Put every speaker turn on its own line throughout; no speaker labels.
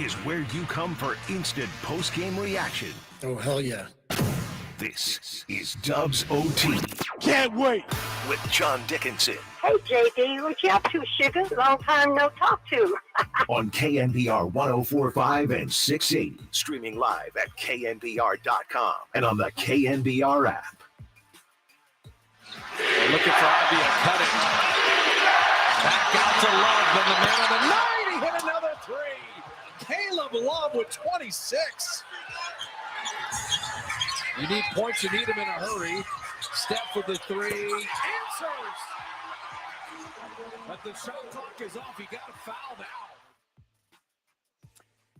is where you come for instant post-game reaction.
Oh, hell yeah.
This is Dubs OT.
Can't wait.
With John Dickinson.
Hey, JD, what you up to, sugar? Long time no talk to.
On KNBR 104.5 and 680. Streaming live at knbr.com and on the KNBR app.
They're looking for Ivy to cut it. Back out to Love, and the man of the night, he hit another three. Caleb Love with 26. You need points, you need them in a hurry. Steph with the three. Answers! But the shot clock is off. He got a foul now.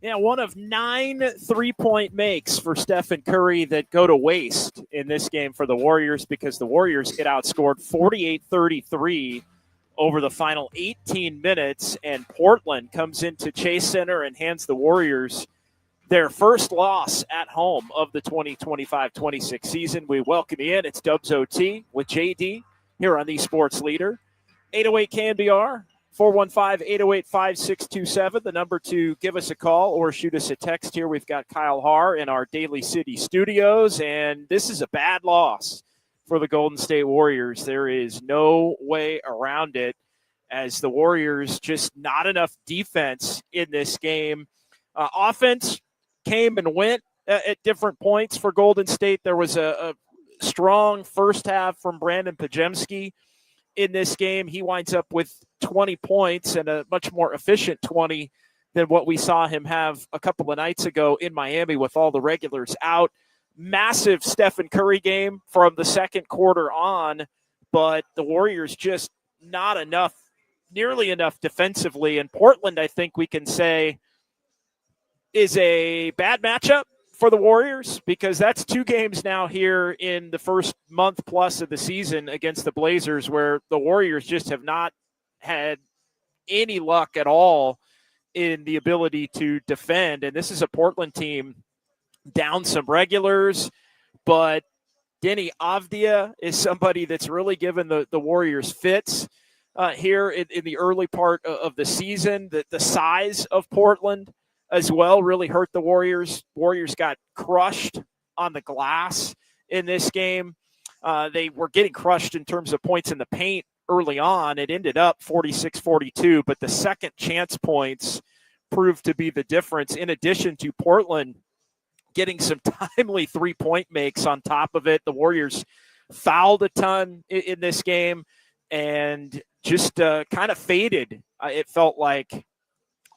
Yeah, one of 9 3-point makes for Stephen Curry that go to waste in this game for the Warriors because the Warriors get outscored 48-33 over the final 18 minutes, and Portland comes into Chase Center and hands the Warriors their first loss at home of the 2025-26 season. We welcome you in. It's Dubs OT with JD here on the Sports Leader. 808 KNBR, 415-808-5627, the number to give us a call or shoot us a text here. We've got Kyle Haar in our Daly City studios, and this is a bad loss for the Golden State Warriors. There is no way around it, as the Warriors just not enough defense in this game. Offense came and went at different points for Golden State. There was a strong first half from Brandon Pajemski in this game. He winds up with 20 points and a much more efficient 20 than what we saw him have a couple of nights ago in Miami with all the regulars out. Massive Stephen Curry game from the second quarter on, but the Warriors just not enough, nearly enough defensively. And Portland, I think we can say, is a bad matchup for the Warriors because that's 2 games now here in the first month plus of the season against the Blazers where the Warriors just have not had any luck at all in the ability to defend. And this is a Portland team down some regulars, but Denny Avdia is somebody that's really given the Warriors fits here in the early part of the season. The size of Portland as well really hurt the Warriors. Warriors got crushed on the glass in this game. They were getting crushed in terms of points in the paint early on. It ended up 46-42, but the second chance points proved to be the difference, in addition to Portland getting some timely 3-point makes on top of it. The Warriors fouled a ton in this game and just kind of faded, it felt like,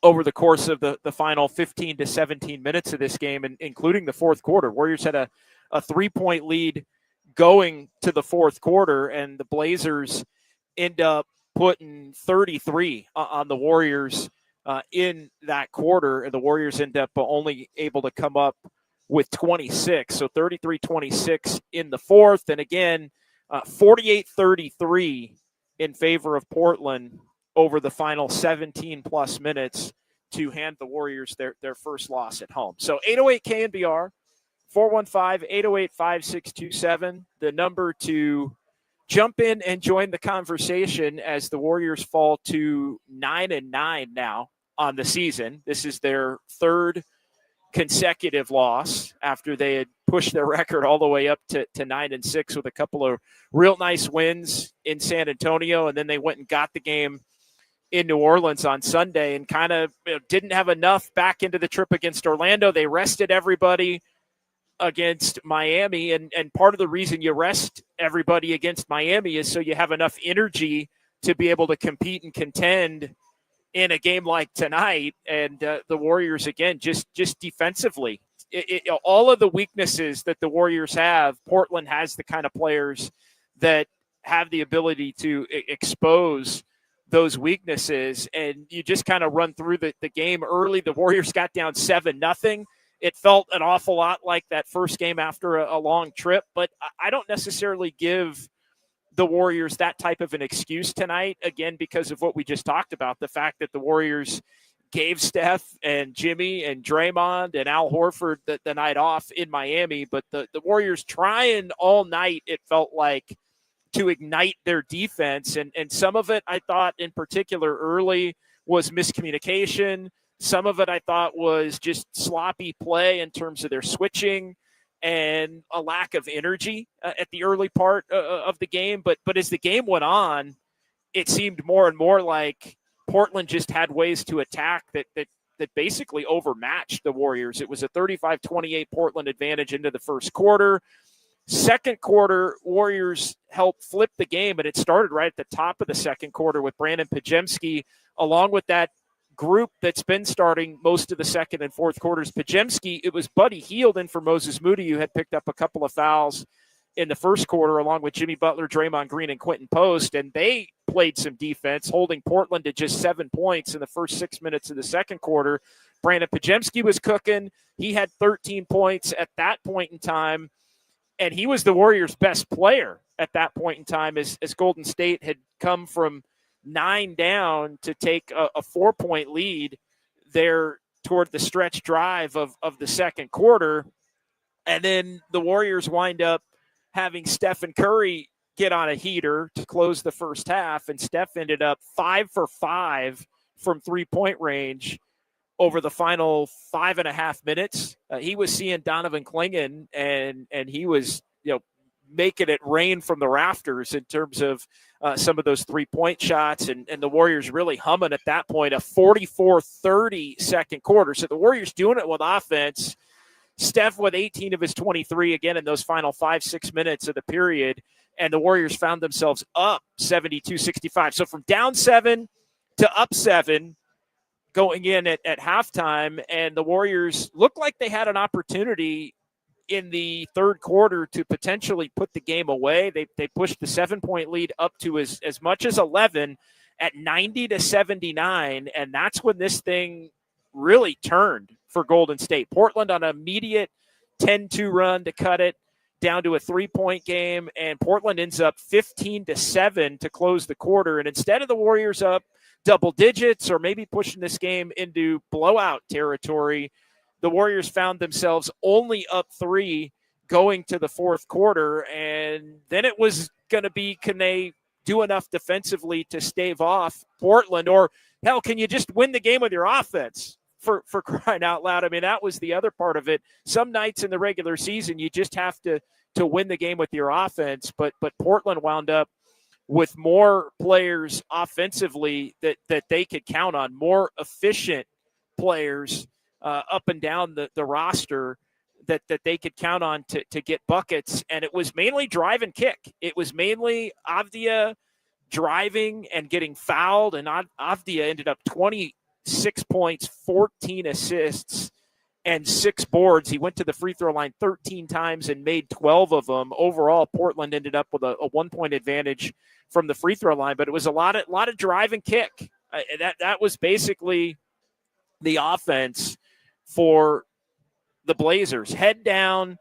over the course of the final 15 to 17 minutes of this game, and including the fourth quarter. Warriors had a 3-point lead going to the fourth quarter, and the Blazers end up putting 33 on the Warriors in that quarter, and the Warriors end up only able to come up with 26. So 33-26 in the fourth, and again, 48-33 in favor of Portland over the final 17-plus minutes to hand the Warriors their first loss at home. So 808 KNBR, 415-808-5627, the number to jump in and join the conversation as the Warriors fall to 9-9 now on the season. This is their third consecutive loss after they had pushed their record all the way up to 9-6 with a couple of real nice wins in San Antonio, and then they went and got the game in New Orleans on Sunday and kind of didn't have enough back into the trip against Orlando. They rested everybody against Miami, and part of the reason you rest everybody against Miami is so you have enough energy to be able to compete and contend in a game like tonight. And the Warriors, again, just defensively, all of the weaknesses that the Warriors have, Portland has the kind of players that have the ability to expose those weaknesses, and you just kind of run through the game early. The Warriors got down 7-0. It felt an awful lot like that first game after a long trip, but I don't necessarily give the Warriors that type of an excuse tonight, again, because of what we just talked about, the fact that the Warriors gave Steph and Jimmy and Draymond and Al Horford the night off in Miami, but the Warriors trying all night, it felt like, to ignite their defense. And some of it, I thought in particular early, was miscommunication. Some of it I thought was just sloppy play in terms of their switching and a lack of energy at the early part of the game. But as the game went on, it seemed more and more like Portland just had ways to attack that basically overmatched the Warriors. It was a 35-28 Portland advantage into the first quarter. Second quarter, Warriors helped flip the game, and it started right at the top of the second quarter with Brandon Podziemski, along with that group that's been starting most of the second and fourth quarters. Podziemski, it was Buddy Hield in for Moses Moody, who had picked up a couple of fouls in the first quarter, along with Jimmy Butler, Draymond Green, and Quentin Post, and they played some defense, holding Portland to just 7 points in the first 6 minutes of the second quarter. Brandon Podziemski was cooking. He had 13 points at that point in time, and he was the Warriors' best player at that point in time as Golden State had come from 9 down to take a 4-point lead there toward the stretch drive of the second quarter. And then the Warriors wind up having Steph and Curry get on a heater to close the first half, and Steph ended up 5 for 5 from three-point range over the final 5.5 minutes. He was seeing Donovan Clingan, and he was, making it rain from the rafters in terms of some of those three-point shots, and the Warriors really humming at that point, a 44-30 second quarter. So the Warriors doing it with offense. Steph with 18 of his 23 again in those final 5-6 minutes of the period, and the Warriors found themselves up 72-65. So from down 7 to up 7 going in at halftime, and the Warriors looked like they had an opportunity in the third quarter to potentially put the game away. They pushed the 7-point lead up to as much as 11 at 90-79, and that's when this thing really turned for Golden State. Portland on an immediate 10-2 run to cut it down to a 3-point game, and Portland ends up 15-7 to close the quarter. And instead of the Warriors up double digits or maybe pushing this game into blowout territory, the Warriors found themselves only up 3 going to the fourth quarter. And then it was going to be, can they do enough defensively to stave off Portland? Or hell, can you just win the game with your offense? For crying out loud. I mean, that was the other part of it. Some nights in the regular season, you just have to win the game with your offense. But Portland wound up with more players offensively that they could count on, more efficient players up and down the roster that they could count on to get buckets. And it was mainly drive and kick. It was mainly Avdia driving and getting fouled, and Avdia ended up 26 points, 14 assists, and 6 boards. He went to the free throw line 13 times and made 12 of them. Overall, Portland ended up with a 1-point advantage from the free throw line, but it was a lot of drive and kick. That was basically the offense for the Blazers. Head down,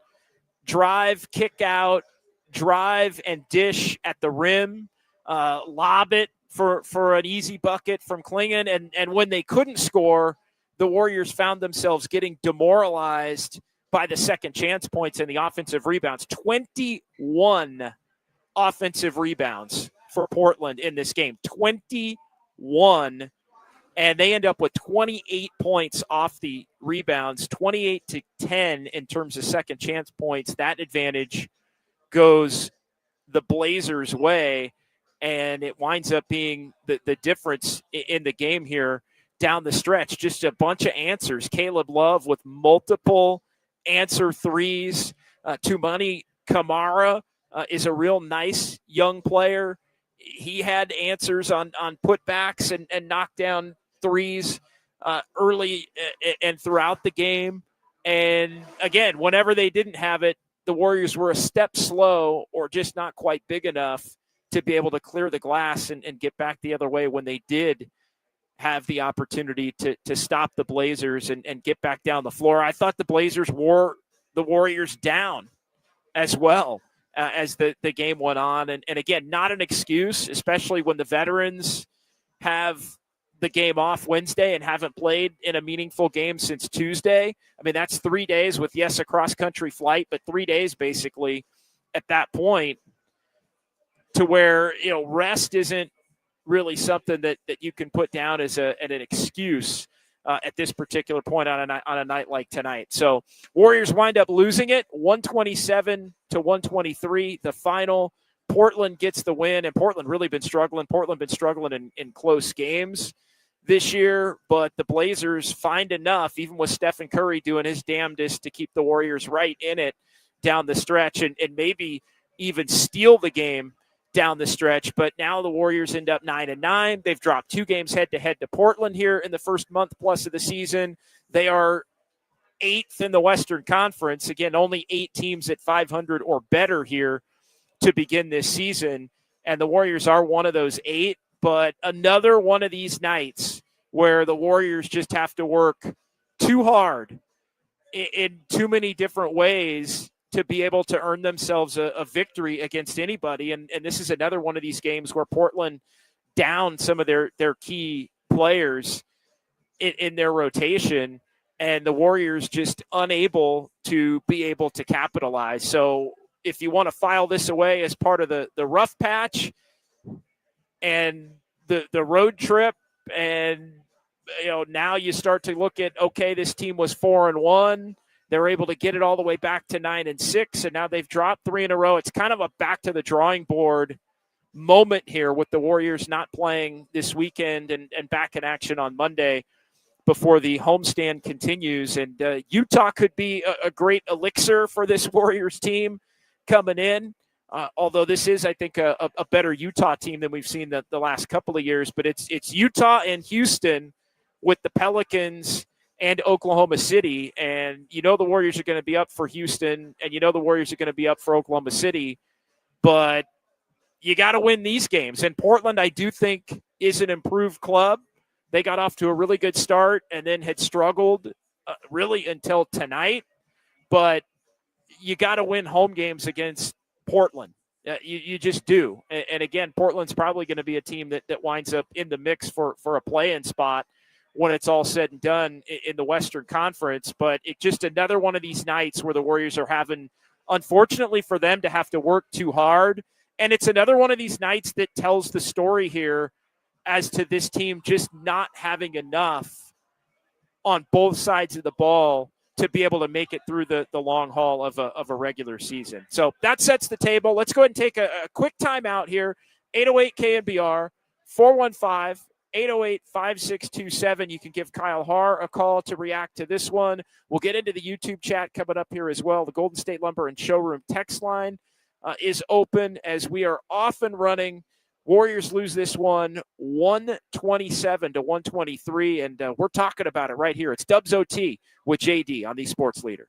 drive, kick out, drive and dish at the rim, lob it for an easy bucket from Clingan. And when they couldn't score, the Warriors found themselves getting demoralized by the second chance points and the offensive rebounds. 21 offensive rebounds for Portland in this game. 21. And they end up with 28 points off the rebounds, 28-10 in terms of second chance points. That advantage goes the Blazers' way, and it winds up being the difference in the game here down the stretch. Just a bunch of answers. Caleb Love with multiple answer threes. Tumani Kamara is a real nice young player. He had answers on putbacks and knockdown threes early and throughout the game. And again, whenever they didn't have it, the Warriors were a step slow or just not quite big enough to be able to clear the glass and get back the other way when they did have the opportunity to stop the Blazers and get back down the floor. I thought the Blazers wore the Warriors down as well as the game went on. And again, not an excuse, especially when the veterans have the game off Wednesday and haven't played in a meaningful game since Tuesday. I mean, that's 3 days with, yes, a cross-country flight, but 3 days basically at that point to where, rest isn't really something that you can put down as an excuse. at this particular point on a night like tonight. So Warriors wind up losing it 127-123, the final. Portland gets the win, and Portland really been struggling. Portland been struggling in close games this year, but the Blazers find enough, even with Stephen Curry doing his damnedest to keep the Warriors right in it down the stretch and maybe even steal the game down the stretch. But now the Warriors end up 9-9. They've dropped 2 games head-to-head to Portland here in the first month plus of the season. They are 8th in the Western Conference. Again, only 8 teams at 500 or better here to begin this season, and the Warriors are one of those 8. But another one of these nights where the Warriors just have to work too hard in too many different ways to be able to earn themselves a victory against anybody. And this is another one of these games where Portland down some of their key players in their rotation, and the Warriors just unable to be able to capitalize. So if you want to file this away as part of the rough patch and the road trip, and now you start to look at, okay, this team was 4-1. They're able to get it all the way back to 9-6, and now they've dropped 3 in a row. It's kind of a back to the drawing board moment here with the Warriors not playing this weekend and back in action on Monday before the homestand continues. And Utah could be a great elixir for this Warriors team coming in, although this is, I think, a better Utah team than we've seen the last couple of years. But it's Utah and Houston with the Pelicans and Oklahoma City. And the Warriors are going to be up for Houston, and the Warriors are going to be up for Oklahoma City. But you got to win these games. And Portland, I do think, is an improved club. They got off to a really good start and then had struggled really until tonight. But you got to win home games against Portland. You just do. And again, Portland's probably going to be a team that winds up in the mix for a play-in spot when it's all said and done in the Western Conference. But it's just another one of these nights where the Warriors are having, unfortunately for them, to have to work too hard. And it's another one of these nights that tells the story here as to this team just not having enough on both sides of the ball to be able to make it through the long haul of a regular season. So that sets the table. Let's go ahead and take a quick timeout here. 808 KNBR, 415-808-5627. You can give Kyle Haar a call to react to this one. We'll get into the YouTube chat coming up here as well. The Golden State Lumber and Showroom text line is open as we are off and running. Warriors lose this one 127-123, and we're talking about it right here. It's Dubs OT with JD on the Sports Leader.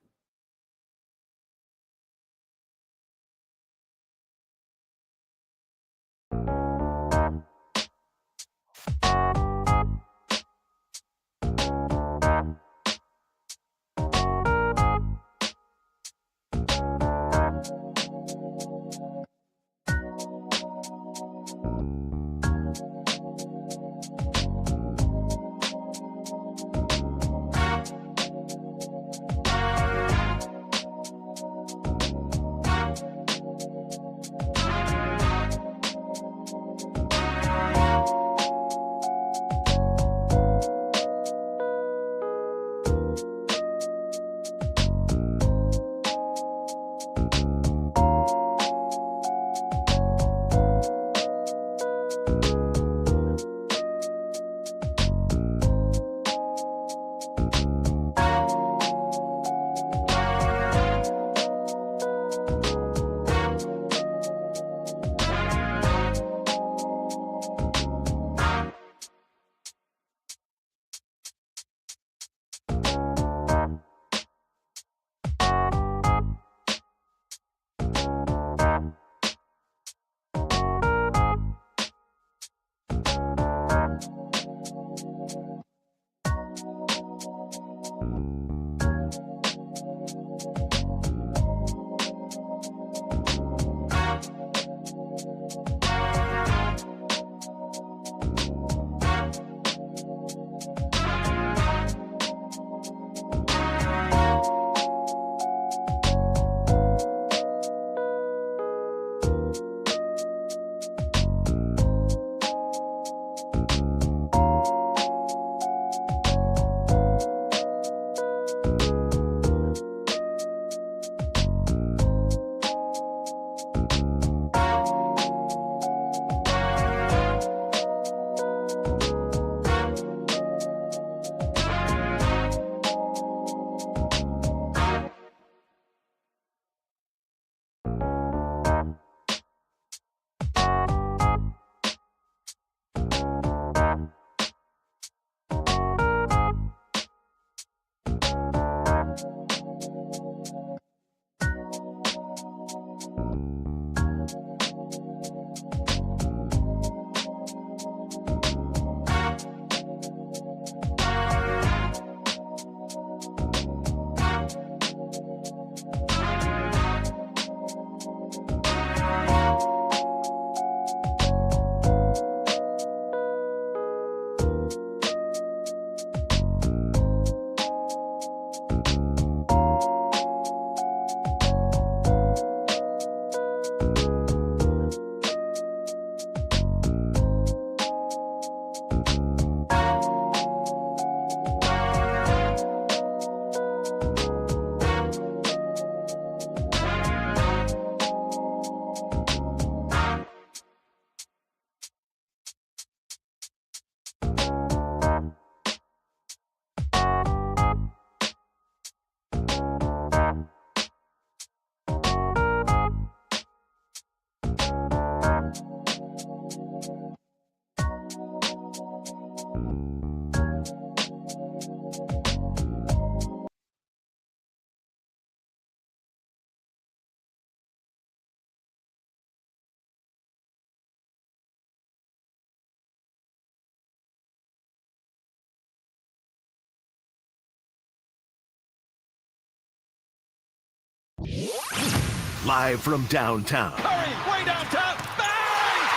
Live from downtown.
Hurry, way downtown. Bang!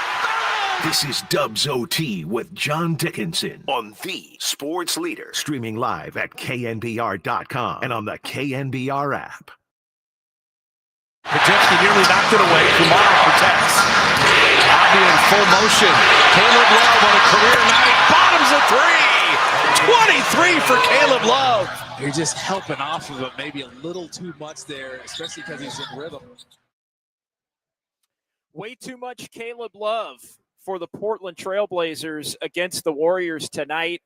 Bang!
This is Dubs OT with John Dickinson on the Sports Leader. Streaming live at knbr.com and on the KNBR app.
Pajewski nearly knocked it away. Kumar protects. Bobby in full motion. Caleb Love on a career night. Bottoms a three. 23 for Caleb Love.
You're just helping off of it maybe a little too much there, especially because he's in rhythm.
Way too much Caleb Love for the Portland Trailblazers against the Warriors tonight.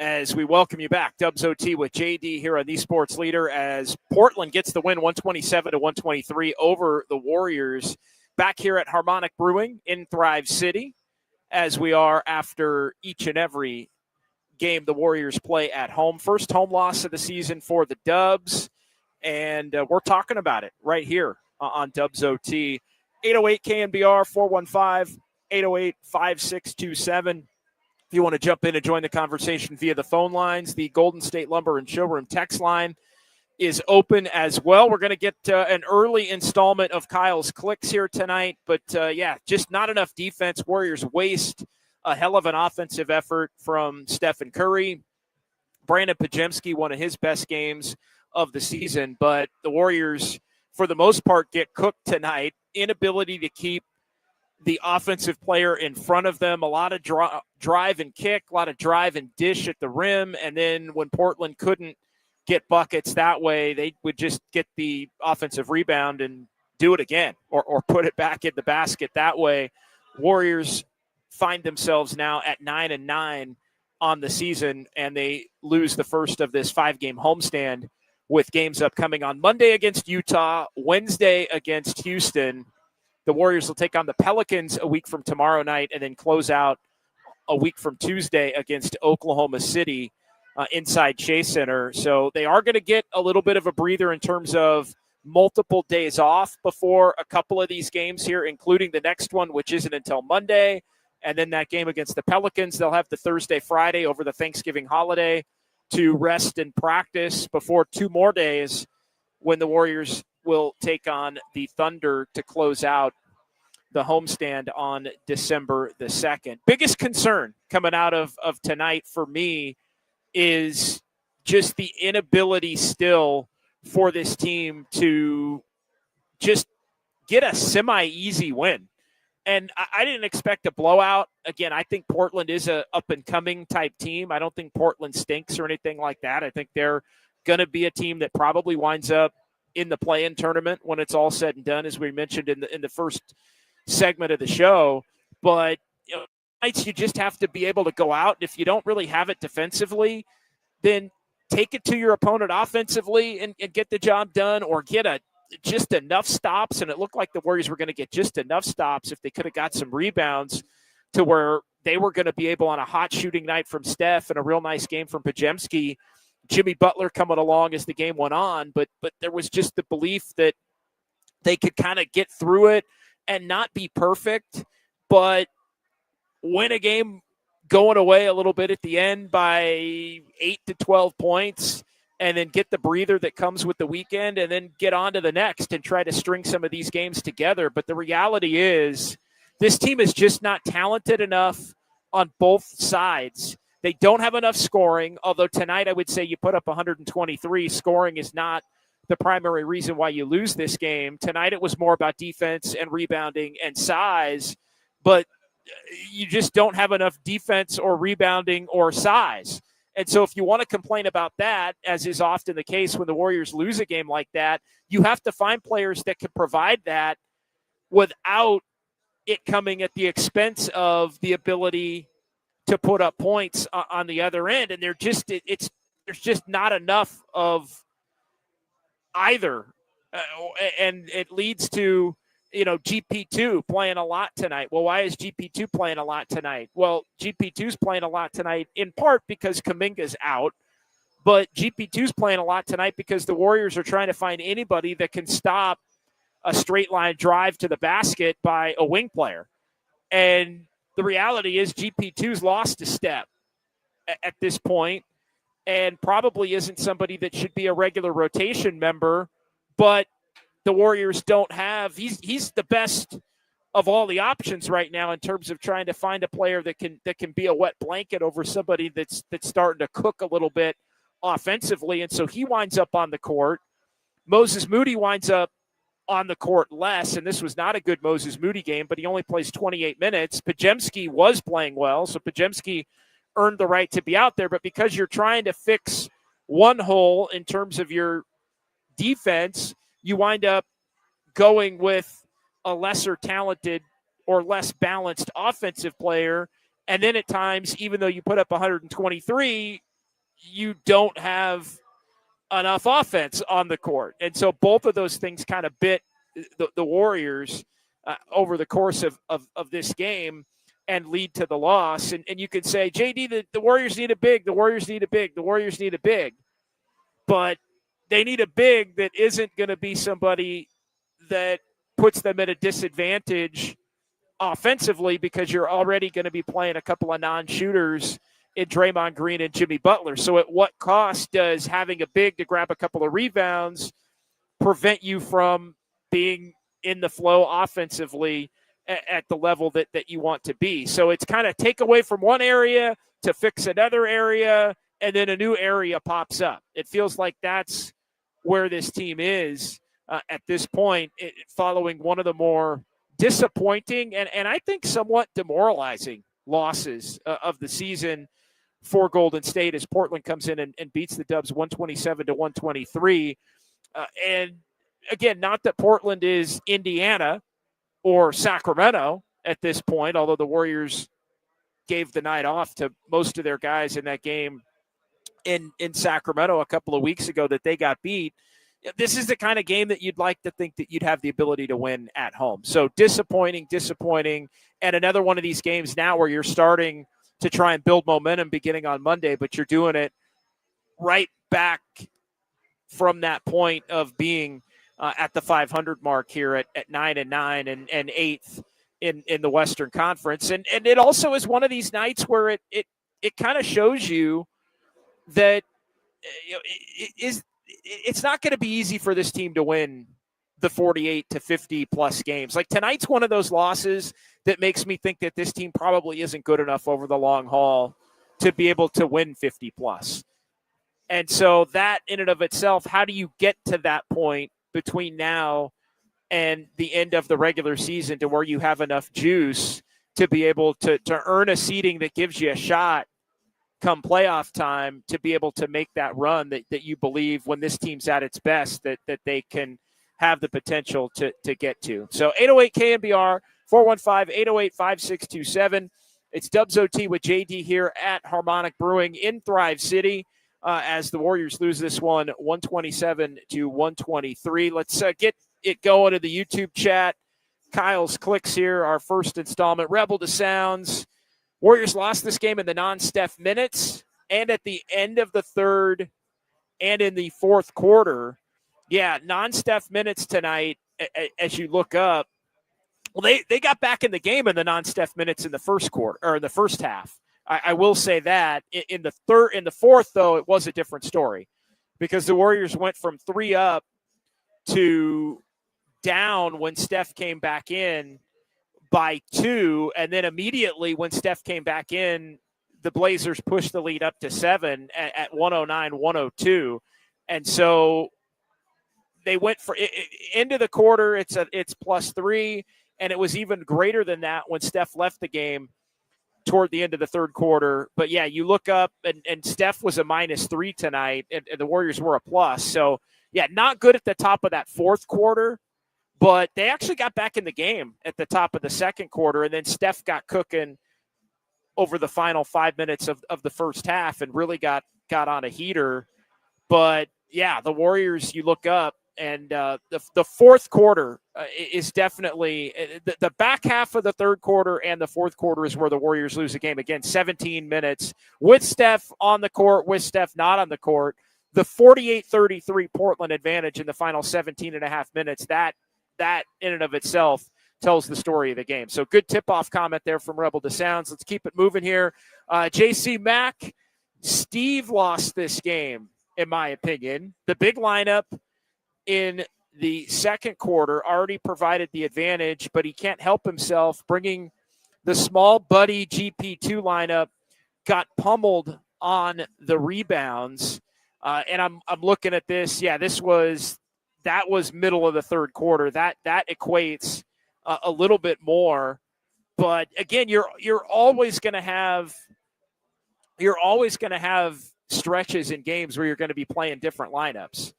As we welcome you back, Dubs OT with JD here on the Sports Leader, as Portland gets the win 127-123 over the Warriors. Back here at Harmonic Brewing in Thrive City, as we are after each and every game the Warriors play at home. First home loss of the season for the Dubs, and we're talking about it right here on Dubs OT. 808 KNBR 415-808-5627. If you want to jump in and join the conversation via the phone lines, the Golden State Lumber and Showroom text line is open as well. We're going to get an early installment of Kyle's Clicks here tonight, but just not enough defense. Warriors waste a hell of an offensive effort from Steph and Curry. Brandon Pajemski, one of his best games of the season, but the Warriors, for the most part, get cooked tonight. Inability to keep the offensive player in front of them, a lot of drive and kick, a lot of drive and dish at the rim. And then when Portland couldn't get buckets that way, they would just get the offensive rebound and do it again or put it back in the basket that way. Warriors find themselves now at 9-9 on the season, and they lose the first of this 5-game homestand with games upcoming on Monday against Utah, Wednesday against Houston. The Warriors will take on the Pelicans a week from tomorrow night and then close out a week from Tuesday against Oklahoma City inside Chase Center. So they are going to get a little bit of a breather in terms of multiple days off before a couple of these games here, including the next one, which isn't until Monday. And then that game against the Pelicans, they'll have the Thursday, Friday over the Thanksgiving holiday to rest and practice before 2 more days when the Warriors will take on the Thunder to close out the homestand on December the 2nd. Biggest concern coming out of tonight for me is just the inability still for this team to just get a semi-easy win. And I didn't expect a blowout. Again, I think Portland is a up-and-coming type team. I don't think Portland stinks or anything like that. I think they're going to be a team that probably winds up in the play-in tournament when it's all said and done, as we mentioned in the first segment of the show. But nights you just have to be able to go out. If you don't really have it defensively, then take it to your opponent offensively and get the job done, or get just enough stops. And it looked like the Warriors were going to get just enough stops if they could have got some rebounds to where they were going to be able, on a hot shooting night from Steph and a real nice game from Pajemski, Jimmy Butler coming along as the game went on. But there was just the belief that they could kind of get through it and not be perfect, but win a game going away a little bit at the end by 8 to 12 points, and then get the breather that comes with the weekend, and then get on to the next and try to string some of these games together. But the reality is this team is just not talented enough on both sides. They don't have enough scoring, although tonight I would say you put up 123. Scoring is not the primary reason why you lose this game. Tonight it was more about defense and rebounding and size, but you just don't have enough defense or rebounding or size. And so if you want to complain about that, as is often the case when the Warriors lose a game like that, you have to find players that can provide that without it coming at the expense of the ability to put up points on the other end. And there's just not enough of either. And it leads to, GP2 playing a lot tonight. Well, why is GP2 playing a lot tonight? Well, GP2's playing a lot tonight in part because Kuminga's out, but GP2's playing a lot tonight because the Warriors are trying to find anybody that can stop a straight line drive to the basket by a wing player. And the reality is GP2's lost a step at this point and probably isn't somebody that should be a regular rotation member, but the Warriors don't have. He's the best of all the options right now in terms of trying to find a player that can be a wet blanket over somebody that's starting to cook a little bit offensively. And so he winds up on the court. Moses Moody winds up on the court less, and this was not a good Moses Moody game, but he only plays 28 minutes. Podziemski was playing well, so Podziemski earned the right to be out there, but because you're trying to fix one hole in terms of your defense, you wind up going with a lesser talented or less balanced offensive player, and then at times, even though you put up 123, you don't have enough offense on the court. And so both of those things kind of bit the Warriors over the course of this game and lead to the loss. And you could say, JD, the Warriors need a big, the Warriors need a big, the Warriors need a big. But they need a big that isn't going to be somebody that puts them at a disadvantage offensively, because you're already going to be playing a couple of non-shooters in Draymond Green and Jimmy Butler. So at what cost does having a big to grab a couple of rebounds prevent you from being in the flow offensively at the level that you want to be? So it's kind of take away from one area to fix another area, and then a new area pops up. It feels like that's where this team is at this point, following one of the more disappointing and I think somewhat demoralizing losses of the season for Golden State, as Portland comes in and beats the Dubs 127-123. And again, not that Portland is Indiana or Sacramento at this point, although the Warriors gave the night off to most of their guys in that game in Sacramento a couple of weeks ago that they got beat. This is the kind of game that you'd like to think that you'd have the ability to win at home. So disappointing. And another one of these games now where you're starting to try and build momentum beginning on Monday, but you're doing it right back from that point of being at the 500 mark here at 9-9 and 8th in the Western Conference. And it also is one of these nights where it kind of shows you that it's not going to be easy for this team to win the 48 to 50 plus games. Like tonight's one of those losses that makes me think that this team probably isn't good enough over the long haul to be able to win 50 plus. And so that in and of itself, how do you get to that point between now and the end of the regular season to where you have enough juice to be able to earn a seeding that gives you a shot come playoff time to be able to make that run that you believe when this team's at its best that they can have the potential to get to. So 808 KNBR, 415-808-5627. It's Dubs OT with JD here at Harmonic Brewing in Thrive City as the Warriors lose this one 127-123. Let's get it going to the YouTube chat. Kyle's clicks here, our first installment. Rebel to Sounds. Warriors lost this game in the non-Steph minutes and at the end of the third and in the fourth quarter. Yeah, non-Steph minutes tonight, as you look up. Well, they got back in the game in the non-Steph minutes in the first quarter or in the first half. I will say that. In the fourth, though, it was a different story because the Warriors went from 3 up to down when Steph came back in by 2, and then immediately when Steph came back in, the Blazers pushed the lead up to 7 at 109-102, and so they went for into the quarter. It's +3, and it was even greater than that when Steph left the game toward the end of the third quarter. But yeah, you look up and Steph was a -3 tonight, and the Warriors were a plus. So yeah, not good at the top of that fourth quarter. But they actually got back in the game at the top of the second quarter, and then Steph got cooking over the final 5 minutes of the first half and really got on a heater. But, yeah, the Warriors, you look up, and the fourth quarter is definitely the back half of the third quarter and the fourth quarter is where the Warriors lose the game. Again, 17 minutes with Steph on the court, with Steph not on the court. The 48-33 Portland advantage in the final 17 and a half minutes, that in and of itself tells the story of the game. So good tip-off comment there from Rebel to Sounds. Let's keep it moving here. JC Mack, Steve lost this game, in my opinion. The big lineup in the second quarter already provided the advantage, but he can't help himself bringing the small buddy GP2 lineup, got pummeled on the rebounds. And I'm looking at this. Yeah, that was middle of the third quarter. That equates a little bit more. But again, you're always going to have stretches in games where you're going to be playing different lineups.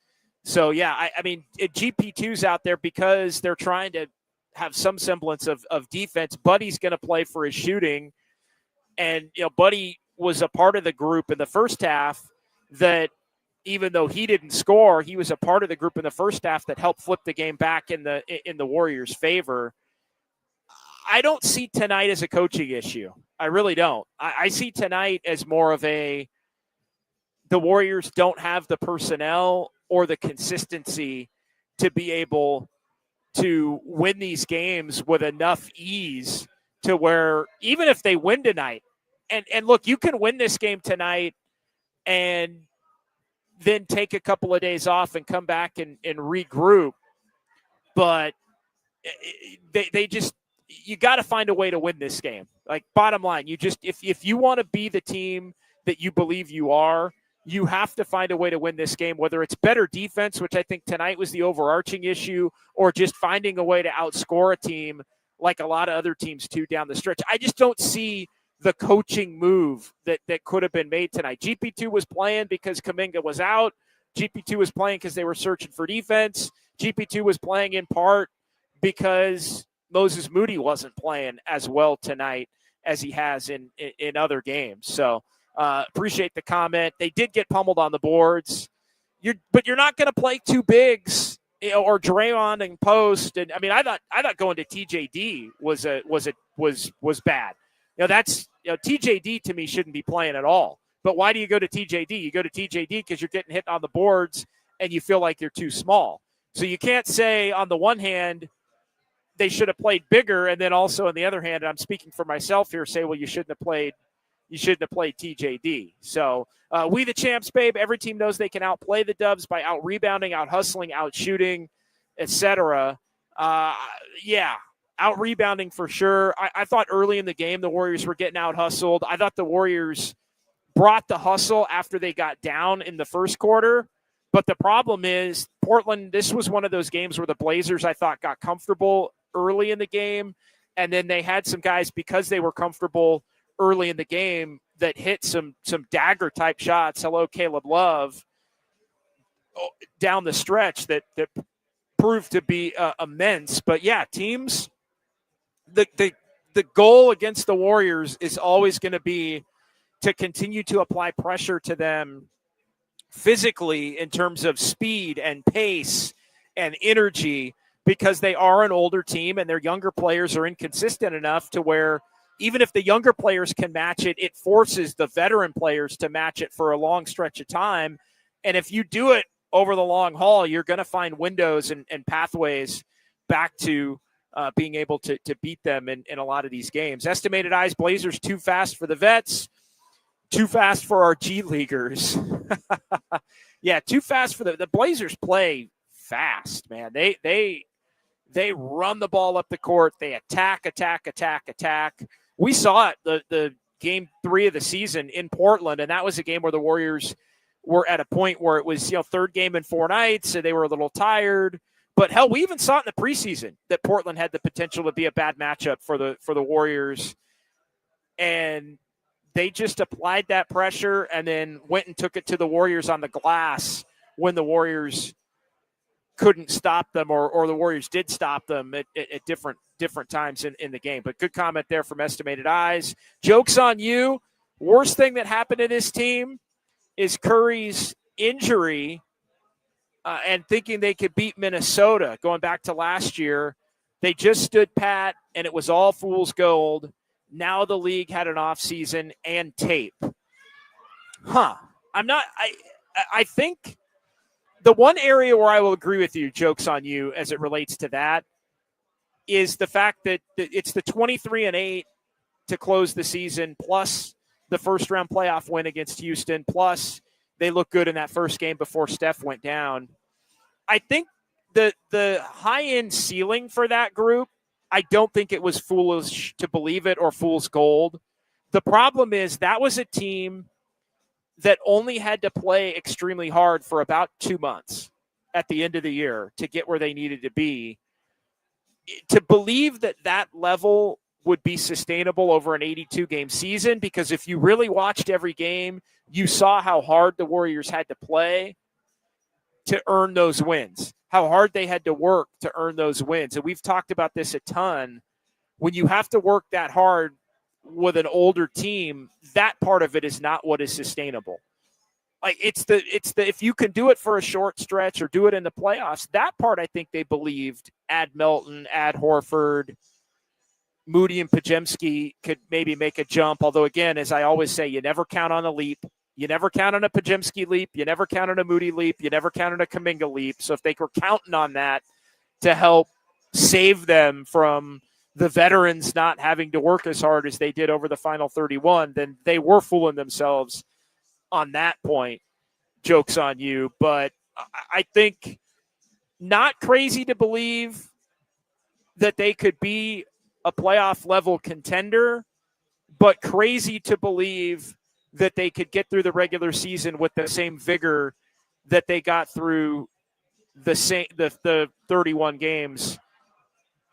So yeah, I mean, GP2's out there because they're trying to have some semblance of defense. Buddy's going to play for his shooting, and Buddy was a part of the group in the first half that, even though he didn't score, he was a part of the group in the first half that helped flip the game back in the Warriors' favor. I don't see tonight as a coaching issue. I really don't. I see tonight as more of the Warriors don't have the personnel or the consistency to be able to win these games with enough ease to where even if they win tonight, and look, you can win this game tonight and then take a couple of days off and come back and regroup. But they just, you got to find a way to win this game. Like, bottom line, you just, if you want to be the team that you believe you are, you have to find a way to win this game, whether it's better defense, which I think tonight was the overarching issue, or just finding a way to outscore a team like a lot of other teams do down the stretch. I just don't see the coaching move that could have been made tonight. GP2 was playing because Kuminga was out. GP2 was playing because they were searching for defense. GP2 was playing in part because Moses Moody wasn't playing as well tonight as he has in other games. So appreciate the comment. They did get pummeled on the boards. But you're not going to play two bigs, or Draymond and post. And I mean, I thought going to TJD was bad. That's TJD to me shouldn't be playing at all. But why do you go to TJD? You go to TJD because you're getting hit on the boards and you feel like you're too small. So you can't say on the one hand they should have played bigger, and then also on the other hand, I'm speaking for myself here, say, well, you shouldn't have played TJD. So we the champs, babe. Every team knows they can outplay the Dubs by out rebounding, out hustling, out shooting, etc. Out rebounding for sure. I thought early in the game the Warriors were getting out hustled. I thought the Warriors brought the hustle after they got down in the first quarter. But the problem is Portland, this was one of those games where the Blazers, I thought, got comfortable early in the game. And then they had some guys, because they were comfortable early in the game, that hit some dagger type shots. Hello, Caleb Love, down the stretch that proved to be immense. But yeah, teams, the goal against the Warriors is always going to be to continue to apply pressure to them physically in terms of speed and pace and energy, because they are an older team and their younger players are inconsistent enough to where even if the younger players can match it, it forces the veteran players to match it for a long stretch of time. And if you do it over the long haul, you're going to find windows and pathways back to being able to beat them in a lot of these games. Estimated eyes, Blazers too fast for the vets, too fast for our G Leaguers. Yeah, too fast for the Blazers play fast, man. They run the ball up the court. They attack. We saw it the game 3 of the season in Portland, and that was a game where the Warriors were at a point where it was, third game in 4 nights, so they were a little tired. But hell, we even saw it in the preseason that Portland had the potential to be a bad matchup for the Warriors, and they just applied that pressure and then went and took it to the Warriors on the glass when the Warriors couldn't stop them, or the Warriors did stop them at different times in the game. But good comment there from Estimated Eyes. Joke's on you. Worst thing that happened to this team is Curry's injury and thinking they could beat Minnesota. Going back to last year, they just stood pat and it was all fool's gold. Now the league had an offseason and tape. I think the one area where I will agree with you, joke's on you, as it relates to that, is the fact that it's the 23-8 to close the season, plus the first round playoff win against Houston, plus they look good in that first game before Steph went down. I think the high-end ceiling for that group, I don't think it was foolish to believe it or fool's gold. The problem is that was a team that only had to play extremely hard for about 2 months at the end of the year to get where they needed to be. To believe that level would be sustainable over an 82-game season, because if you really watched every game, you saw how hard the Warriors had to play to earn those wins, how hard they had to work to earn those wins. And we've talked about this a ton. When you have to work that hard with an older team, that part of it is not what is sustainable. Like it's the if you can do it for a short stretch or do it in the playoffs, that part I think they believed. Add Melton, add Horford, Moody and Pajemski could maybe make a jump. Although again, as I always say, you never count on a leap. You never count on a Pajemski leap. You never count on a Moody leap. You never count on a Kuminga leap. So if they were counting on that to help save them from the veterans not having to work as hard as they did over the final 31, then they were fooling themselves on that point. Joke's on you. But I think not crazy to believe that they could be a playoff level contender, but crazy to believe that they could get through the regular season with the same vigor that they got through the 31 games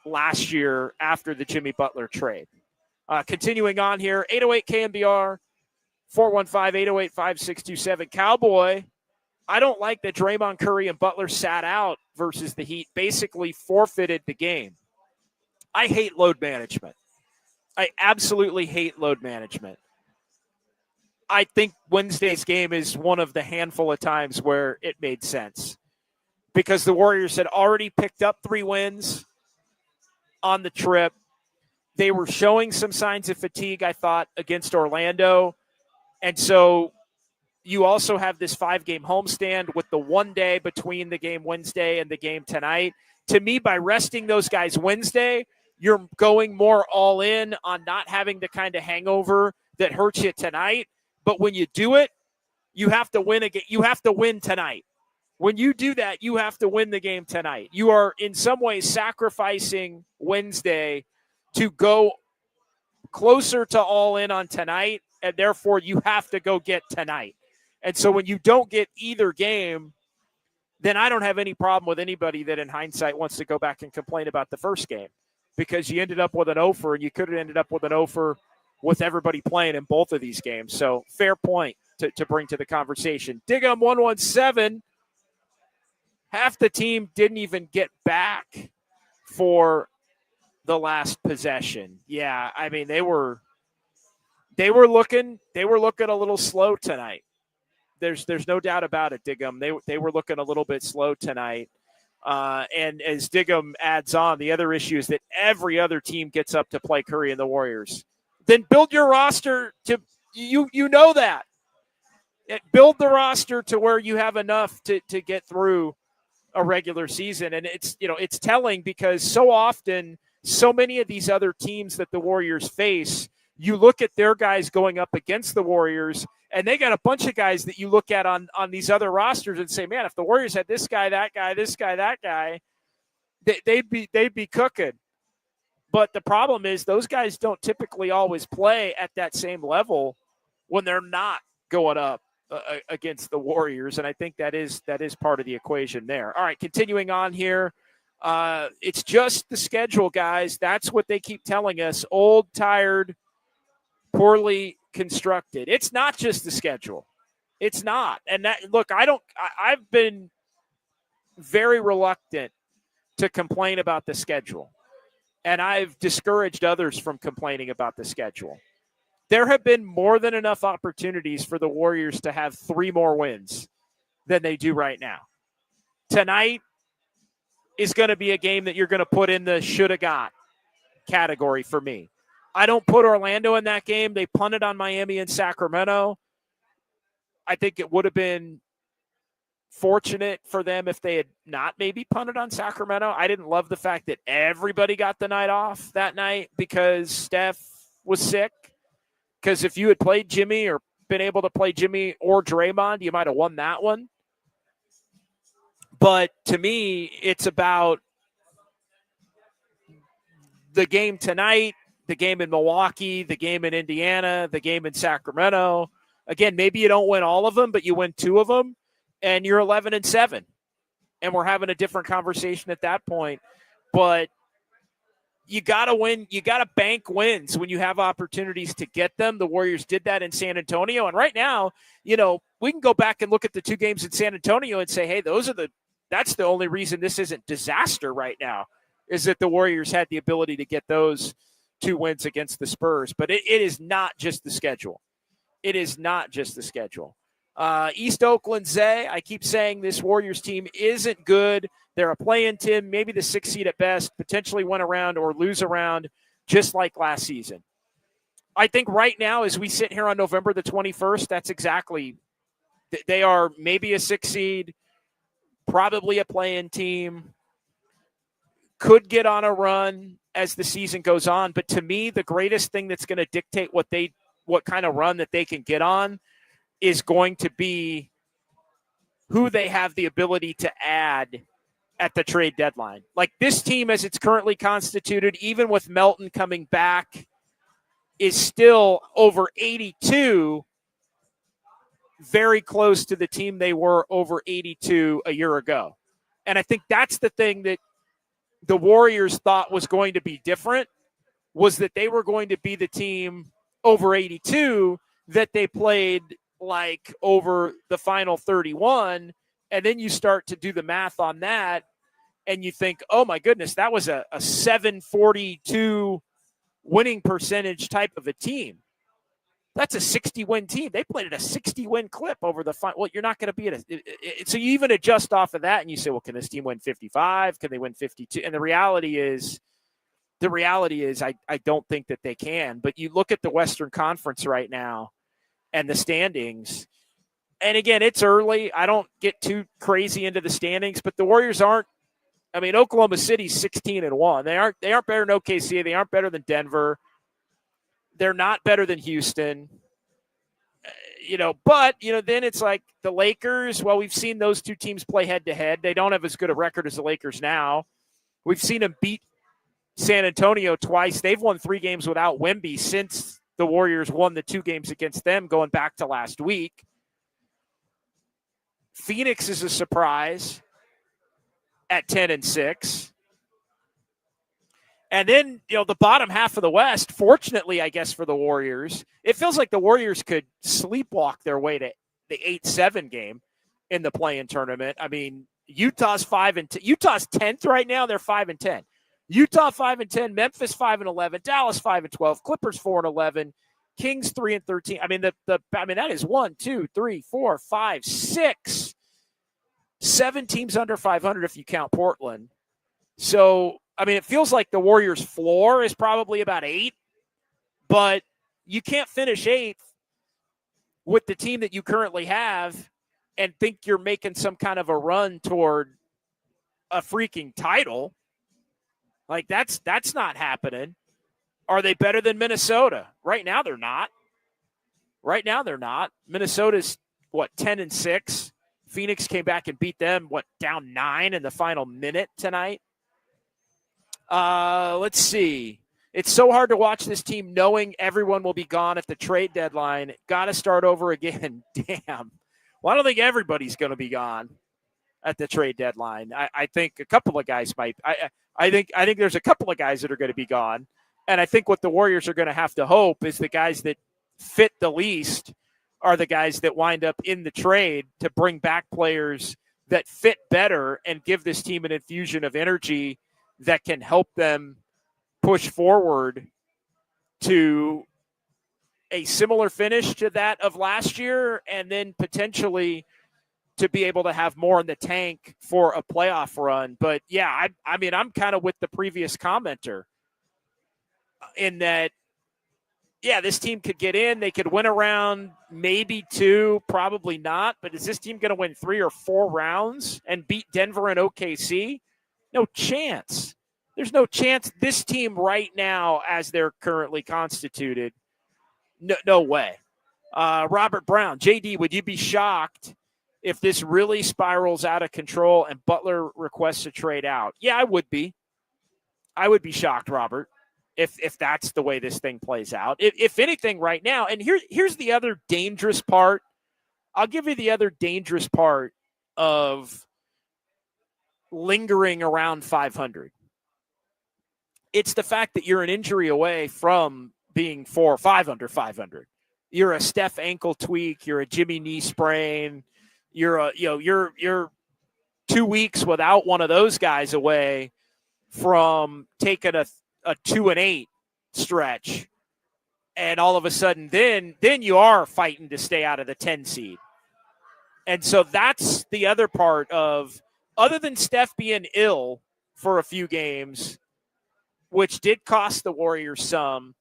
last year after the Jimmy Butler trade. Continuing on here, 808 KNBR, 415-808-5627. Cowboy, I don't like that Draymond, Curry, and Butler sat out versus the Heat, basically forfeited the game. I hate load management. I absolutely hate load management. I think Wednesday's game is one of the handful of times where it made sense because the Warriors had already picked up 3 wins on the trip. They were showing some signs of fatigue, I thought, against Orlando. And so you also have this 5-game homestand with the 1 day between the game Wednesday and the game tonight. To me, by resting those guys Wednesday, you're going more all in on not having the kind of hangover that hurts you tonight. But when you do it, you have to win again. You have to win tonight. When you do that, you have to win the game tonight. You are in some ways sacrificing Wednesday to go closer to all in on tonight, and therefore you have to go get tonight. And so when you don't get either game, then I don't have any problem with anybody that in hindsight wants to go back and complain about the first game, because you ended up with an offer, and you could have ended up with an offer with everybody playing in both of these games. So fair point to bring to the conversation. Dig'em 117. Half the team didn't even get back for the last possession. Yeah, I mean they were looking a little slow tonight. There's no doubt about it, Dig'em. They were looking a little bit slow tonight. And as Dig'em adds on, the other issue is that every other team gets up to play Curry and the Warriors. Then build your roster to you know that. Build the roster to where you have enough to get through a regular season. And it's telling because so often, so many of these other teams that the Warriors face, you look at their guys going up against the Warriors, and they got a bunch of guys that you look at on these other rosters and say, man, if the Warriors had this guy, that guy, this guy, that guy, they'd be cooking. But the problem is those guys don't typically always play at that same level when they're not going up against the Warriors, and I think that is part of the equation there. All right, continuing on here. It's just the schedule, guys. That's what they keep telling us. Old, tired, poorly constructed. It's not just the schedule. It's not. And that, look, I've been very reluctant to complain about the schedule. And I've discouraged others from complaining about the schedule. There have been more than enough opportunities for the Warriors to have 3 more wins than they do right now. Tonight is going to be a game that you're going to put in the shoulda got category for me. I don't put Orlando in that game. They punted on Miami and Sacramento. I think it would have been fortunate for them if they had not maybe punted on Sacramento. I didn't love the fact that everybody got the night off that night because Steph was sick. Because if you had played Jimmy or been able to play Jimmy or Draymond, you might have won that one. But to me, it's about the game tonight, the game in Milwaukee, the game in Indiana, the game in Sacramento. Again, maybe you don't win all of them, but you win 2 of them, and you're 11-7. And we're having a different conversation at that point. But you got to win. You got to bank wins when you have opportunities to get them. The Warriors did that in San Antonio. And right now, we can go back and look at the 2 games in San Antonio and say, hey, that's the only reason this isn't disaster right now, is that the Warriors had the ability to get those 2 wins against the Spurs. But it is not just the schedule. It is not just the schedule. East Oakland, Zay, I keep saying this Warriors team isn't good. They're a play-in team, maybe the 6th seed at best, potentially win around or lose around, just like last season. I think right now, as we sit here on November the 21st, that's exactly – they are maybe a 6th seed, probably a play-in team, could get on a run as the season goes on. But to me, the greatest thing that's going to dictate what kind of run that they can get on is going to be who they have the ability to add at the trade deadline. Like this team, as it's currently constituted, even with Melton coming back, is still over 82, very close to the team they were over 82 a year ago. And I think that's the thing that the Warriors thought was going to be different, was that they were going to be the team over 82 that they played like over the final 31. And then you start to do the math on that and you think, oh my goodness, that was a 742 winning percentage type of a team. That's a 60-win team. They played at a 60-win clip over the final. Well, you're not going to be at so you even adjust off of that and you say, well, can this team win 55? Can they win 52? And the reality is I don't think that they can. But you look at the Western Conference right now and the standings. And again, it's early. I don't get too crazy into the standings, but the Warriors aren't. I mean, Oklahoma City's 16-1. They aren't better than OKC. They aren't better than Denver. They're not better than Houston. But then it's like the Lakers. Well, we've seen those 2 teams play head to head. They don't have as good a record as the Lakers now. We've seen them beat San Antonio twice. They've won 3 games without Wemby since the Warriors won the 2 games against them going back to last week. Phoenix is a surprise at 10-6. And then, the bottom half of the West, fortunately, I guess, for the Warriors, it feels like the Warriors could sleepwalk their way to the 8-7 game in the play-in tournament. I mean, Utah's 5-10. Utah's 10th right now. They're 5-10. Utah 5-10, Memphis 5-11, Dallas 5-12, Clippers 4-11, Kings 3-13. I mean, that is 1, 2, 3, 4, 5, 6, 7 teams under 500 if you count Portland. So, I mean, it feels like the Warriors' floor is probably about 8, but you can't finish 8th with the team that you currently have and think you're making some kind of a run toward a freaking title. Like, that's not happening. Are they better than Minnesota? Right now, they're not. Minnesota's, 10-6. Phoenix came back and beat them, down 9 in the final minute tonight. Let's see. It's so hard to watch this team knowing everyone will be gone at the trade deadline. Got to start over again. Damn. Well, I don't think everybody's going to be gone at the trade deadline. I think a couple of guys might. I think there's a couple of guys that are going to be gone. And I think what the Warriors are going to have to hope is the guys that fit the least are the guys that wind up in the trade to bring back players that fit better and give this team an infusion of energy that can help them push forward to a similar finish to that of last year, and then potentially to be able to have more in the tank for a playoff run. But yeah, I mean, I'm kind of with the previous commenter in that, yeah, this team could get in. They could win around maybe 2, probably not. But is this team going to win 3 or 4 rounds and beat Denver and OKC? No chance. There's no chance. This team right now, as they're currently constituted, no way. Robert Brown, JD, would you be shocked if this really spirals out of control and Butler requests a trade out. Yeah, I would be. I would be shocked, Robert, if that's the way this thing plays out. If anything right now, and here's the other dangerous part. I'll give you the other dangerous part of lingering around 500. It's the fact that you're an injury away from being 4 or 5 under 500. You're a Steph ankle tweak. You're a Jimmy knee sprain. You're 2 weeks without one of those guys away from taking a 2-8 stretch, and all of a sudden, then you are fighting to stay out of the 10 seed. And so that's the other part of, other than Steph being ill for a few games, which did cost the Warriors some,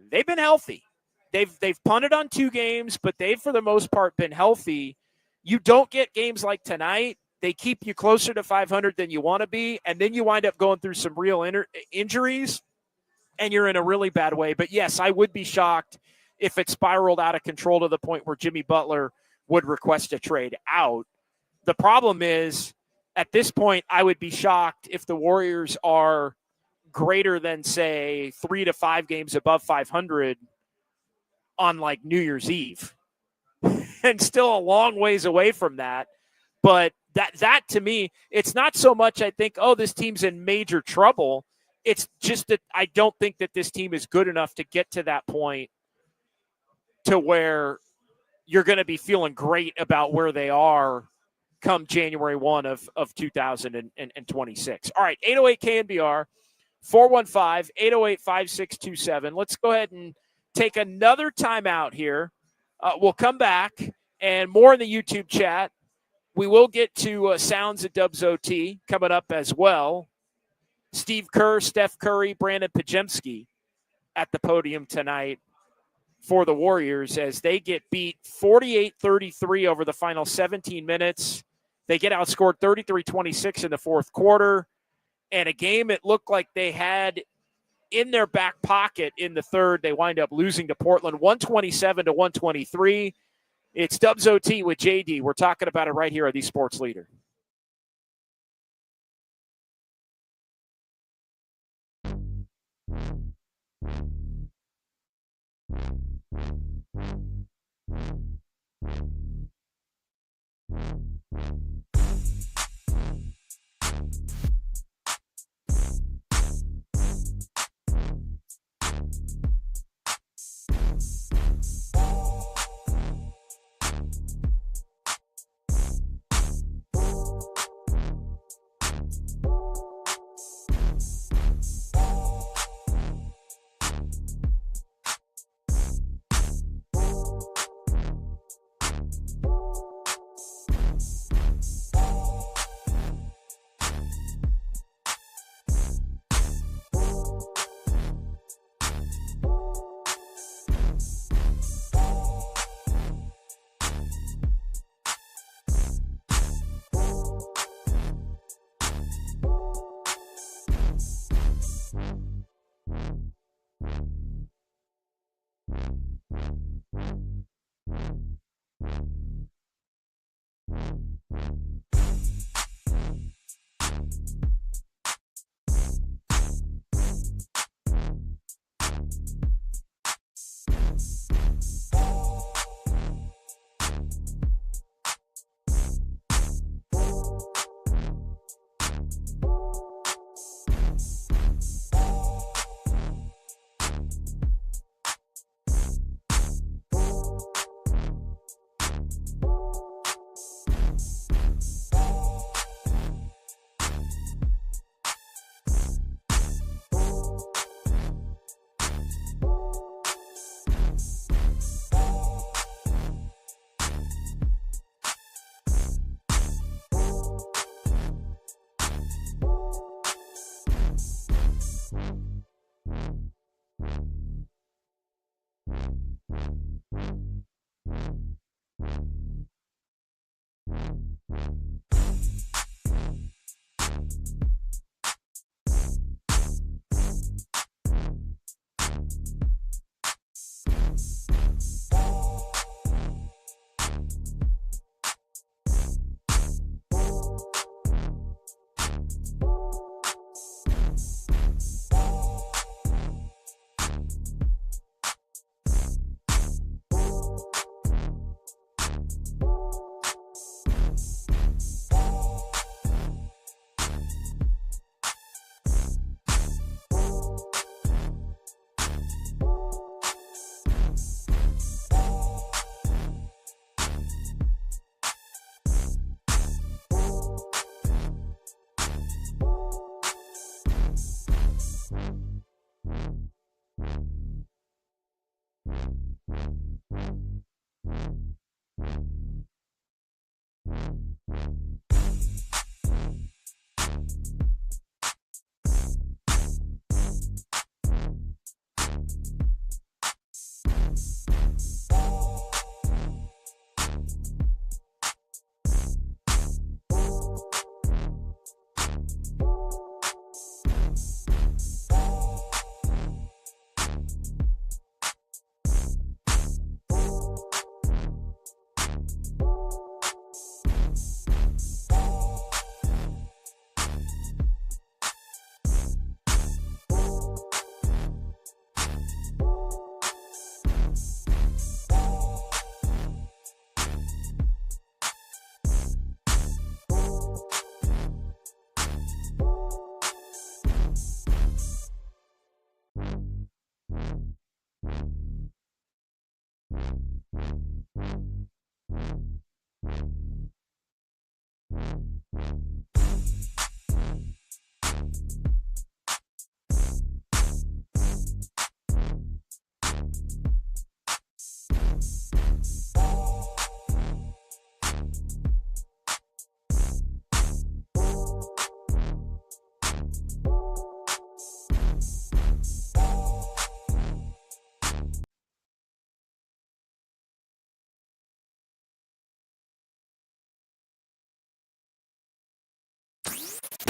they've been healthy. They've punted on 2 games, but they've, for the most part, been healthy. You don't get games like tonight. They keep you closer to 500 than you want to be, and then you wind up going through some real injuries, and you're in a really bad way. But, yes, I would be shocked if it spiraled out of control to the point where Jimmy Butler would request a trade out. The problem is, at this point, I would be shocked if the Warriors are greater than, say, 3 to 5 games above 500 on, like, New Year's Eve. And still a long ways away from that. But that to me, it's not so much I think, oh, this team's in major trouble. It's just that I don't think that this team is good enough to get to that point to where you're going to be feeling great about where they are come January 1 of 2026. All right, 808 KNBR, 415-808-5627. Let's go ahead and take another timeout here. We'll come back and more in the YouTube chat. We will get to Sounds at Dubs OT coming up as well. Steve Kerr, Steph Curry, Brandon Pajemski at the podium tonight for the Warriors as they get beat 48-33 over the final 17 minutes. They get outscored 33-26 in the fourth quarter. And a game it looked like they had in their back pocket in the third. They wind up losing to Portland 127-123. It's Dubs OT with JD. We're talking about it right here on the Sports Leader.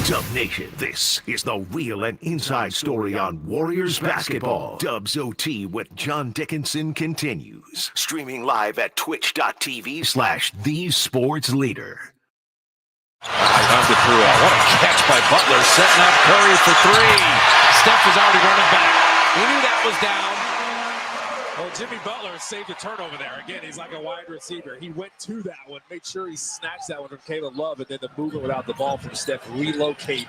Dub Nation, this is the real and inside story on Warriors basketball. Dubs OT with John Dickinson continues. Streaming live at twitch.tv/thesportsleader.
Under through it. What a catch by Butler, setting up Curry for three. Steph is already running back. He knew that was down.
Well, Jimmy Butler saved a turnover there. Again, he's like a wide receiver. He went to that one, made sure he snatched that one from Caleb Love, and then the movement without the ball from Steph relocate.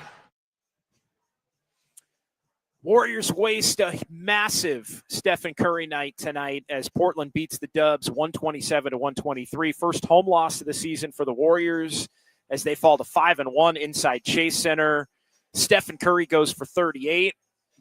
Warriors waste a massive Stephen Curry night tonight as Portland beats the Dubs 127-123. First home loss of the season for the Warriors as they fall to 5-1 inside Chase Center. Stephen Curry goes for 38,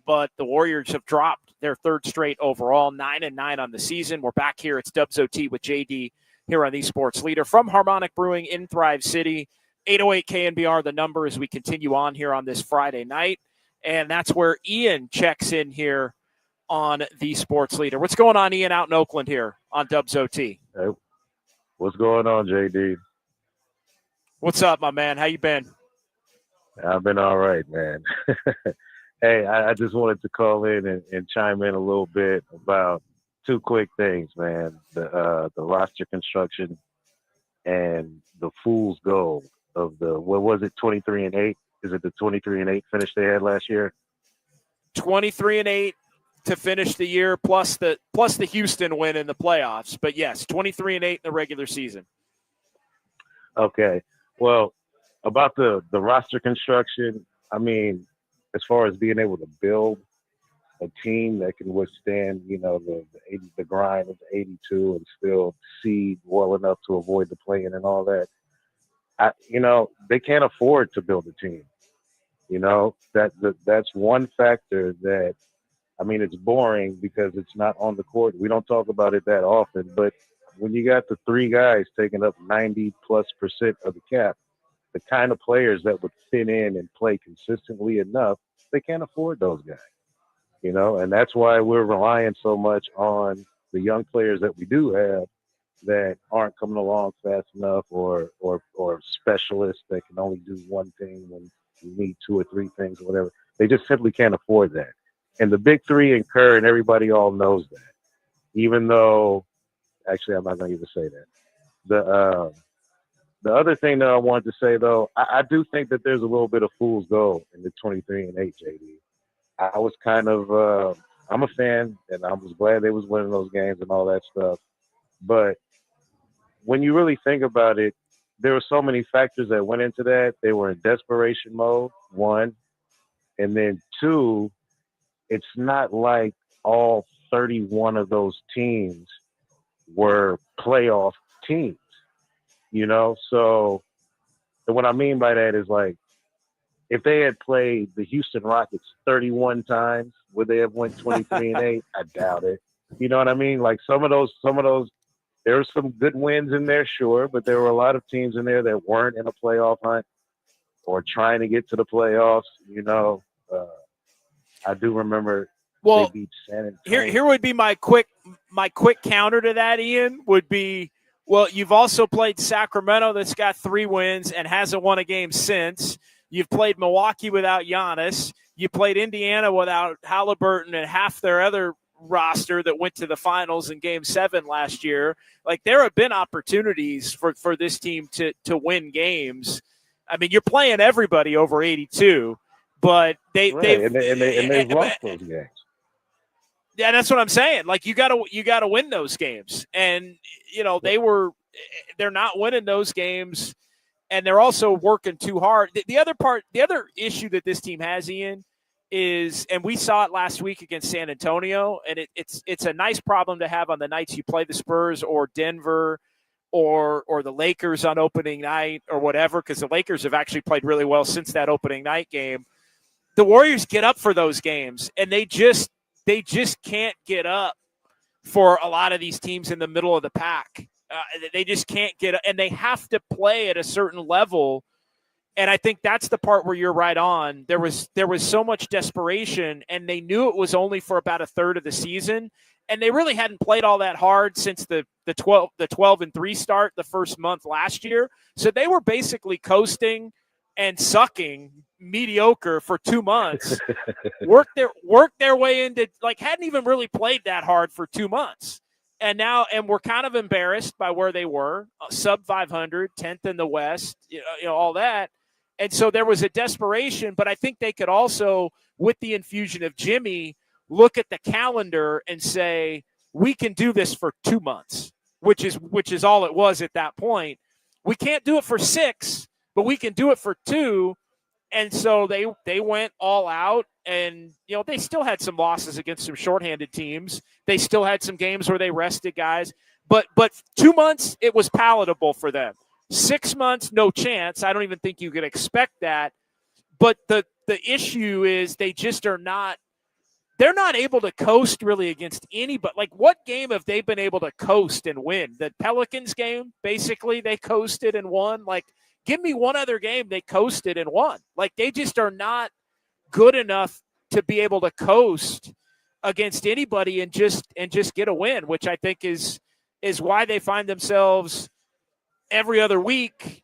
but the Warriors have dropped their third straight overall, 9-9 on the season. We're back here. It's Dubs OT with JD here on the Sports Leader from Harmonic Brewing in Thrive City. 808 KNBR, the number as we continue on here on this Friday night. And that's where Ian checks in here on the Sports Leader. What's going on, Ian, out in Oakland here on Dubs OT?
Hey, what's going on, JD?
What's up, my man? How you been?
I've been all right, man. Hey, I just wanted to call in and chime in a little bit about two quick things, man. The roster construction and the fool's gold of the, what was it, 23-8? Is it the 23-8 finish they had last year?
23-8 to finish the year, plus the Houston win in the playoffs. But yes, 23-8 in the regular season.
Okay. Well, about the roster construction, I mean, as far as being able to build a team that can withstand, you know, the grind of the 82 and still seed well enough to avoid the play-in and all that, they can't afford to build a team. You know, that's one factor that, I mean, it's boring because it's not on the court. We don't talk about it that often, but when you got the three guys taking up 90+% of the cap, the kind of players that would fit in and play consistently enough, they can't afford those guys, you know, and that's why we're relying so much on the young players that we do have that aren't coming along fast enough or specialists that can only do one thing when you need two or three things or whatever. They just simply can't afford that. And the big three and Kerr and everybody all knows that, even though, actually, I'm not going to even say that. The other thing that I wanted to say, though, I do think that there's a little bit of fool's gold in the 23-8, JD. I was kind of I'm a fan, and I was glad they was winning those games and all that stuff. But when you really think about it, there were so many factors that went into that. They were in desperation mode, one. And then two, it's not like all 31 of those teams were playoff teams. You know, so what I mean by that is, like, if they had played the Houston Rockets 31 times, would they have went 23-8? I doubt it. You know what I mean? Like some of those, there were some good wins in there, sure, but there were a lot of teams in there that weren't in a playoff hunt or trying to get to the playoffs. You know, I do remember they beat San Antonio.
Here would be my quick counter to that, Ian, would be, well, you've also played Sacramento that's got 3 wins and hasn't won a game since. You've played Milwaukee without Giannis. You played Indiana without Halliburton and half their other roster that went to the finals in Game 7 last year. Like, there have been opportunities for this team to win games. I mean, you're playing everybody over 82, but they've
lost those games.
Yeah, that's what I'm saying. Like, you gotta win those games, and you know they're not winning those games, and they're also working too hard. The other issue that this team has, Ian, is, and we saw it last week against San Antonio, and it's a nice problem to have on the nights you play the Spurs or Denver or the Lakers on opening night or whatever, because the Lakers have actually played really well since that opening night game. The Warriors get up for those games, and they just can't get up for a lot of these teams in the middle of the pack. They just can't get up, and they have to play at a certain level. And I think that's the part where you're right on. There was so much desperation, and they knew it was only for about a third of the season, and they really hadn't played all that hard since the 12-3 start the first month last year. So they were basically coasting and sucking mediocre for 2 months. worked their way into, like, hadn't even really played that hard for 2 months. And we're kind of embarrassed by where they were, sub 500, 10th in the West, all that. And so there was a desperation, but I think they could also, with the infusion of Jimmy, look at the calendar and say, we can do this for 2 months, which is all it was at that point. We can't do it for 6, but we can do it for 2. And so they went all out, and they still had some losses against some shorthanded teams. They still had some games where they rested guys, but 2 months it was palatable for them. 6 months, no chance. I don't even think you could expect that. But the issue is they just are not. They're not able to coast really against anybody. Like, what game have they been able to coast and win? The Pelicans game, basically, they coasted and won. Like, give me one other game they coasted and won. Like, they just are not good enough to be able to coast against anybody and just get a win, which I think is why they find themselves every other week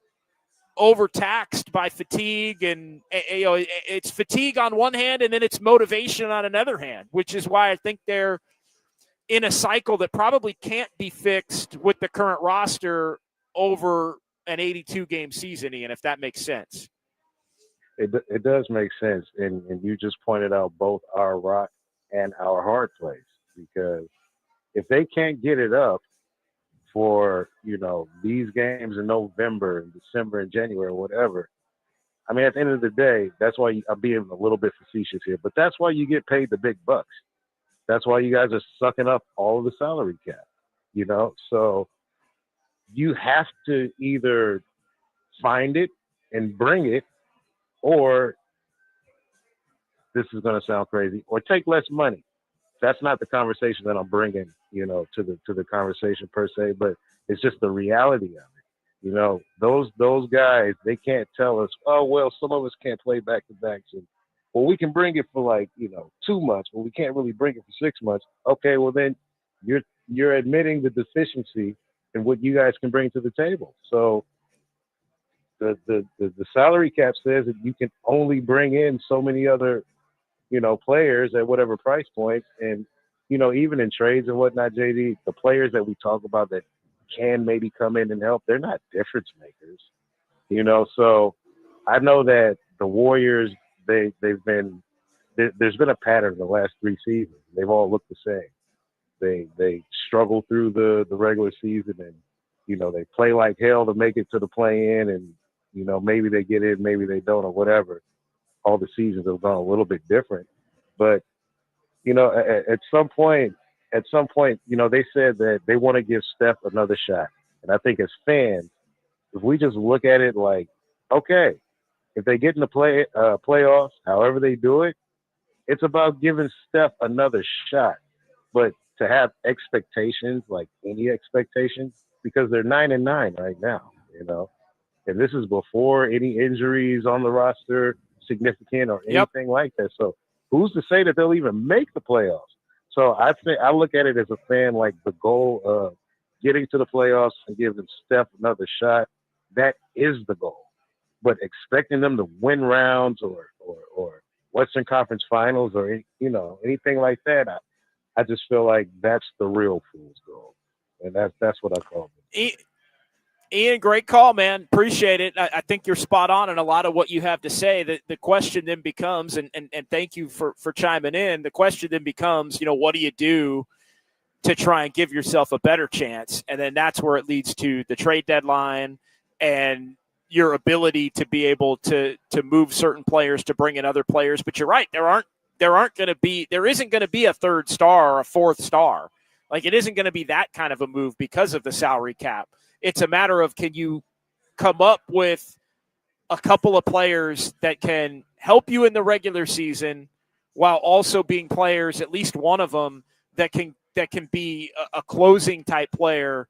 overtaxed by fatigue. And it's fatigue on one hand, and then it's motivation on another hand, which is why I think they're in a cycle that probably can't be fixed with the current roster over an 82-game season, Ian, if that makes sense.
It does make sense, and you just pointed out both our rock and our hard place, because if they can't get it up for these games in November and December and January or whatever, I mean, at the end of the day, that's why I'm being a little bit facetious here, but that's why you get paid the big bucks. That's why you guys are sucking up all of the salary cap, so you have to either find it and bring it, or this is going to sound crazy, or take less money. That's not the conversation that I'm bringing, to the conversation per se, but it's just the reality of it. Those guys, they can't tell us, oh, well, some of us can't play back to backs, and well, we can bring it for 2 months, but we can't really bring it for 6 months. Okay, well then you're admitting the deficiency in what you guys can bring to the table. So the salary cap says that you can only bring in so many other players at whatever price point. And, even in trades and whatnot, JD, the players that we talk about that can maybe come in and help, they're not difference makers, So I know that the Warriors, there's been a pattern the last 3 seasons. They've all looked the same. They struggle through the regular season, and, they play like hell to make it to the play-in, and, maybe they get in, maybe they don't, or whatever. All the seasons have gone a little bit different. But, at some point, they said that they want to give Steph another shot. And I think as fans, if we just look at it like, okay, if they get in the playoffs, however they do it, it's about giving Steph another shot. But to have expectations, like any expectations, because they're 9-9 right now, and this is before any injuries on the roster, significant or anything like that. So who's to say that they'll even make the playoffs? So I look at it as a fan, like the goal of getting to the playoffs and giving Steph another shot. That is the goal. But expecting them to win rounds or Western Conference Finals or anything like that, I just feel like that's the real fool's goal, and that's what I call it.
Ian, great call, man. Appreciate it. I think you're spot on in a lot of what you have to say. The question then becomes, and thank you for chiming in, the question then becomes, what do you do to try and give yourself a better chance? And then that's where it leads to the trade deadline and your ability to be able to move certain players, to bring in other players. But you're right, there aren't there isn't going to be a third star or a fourth star. Like, it isn't going to be that kind of a move because of the salary cap. It's a matter of, can you come up with a couple of players that can help you in the regular season while also being players, at least one of them, that can be a closing type player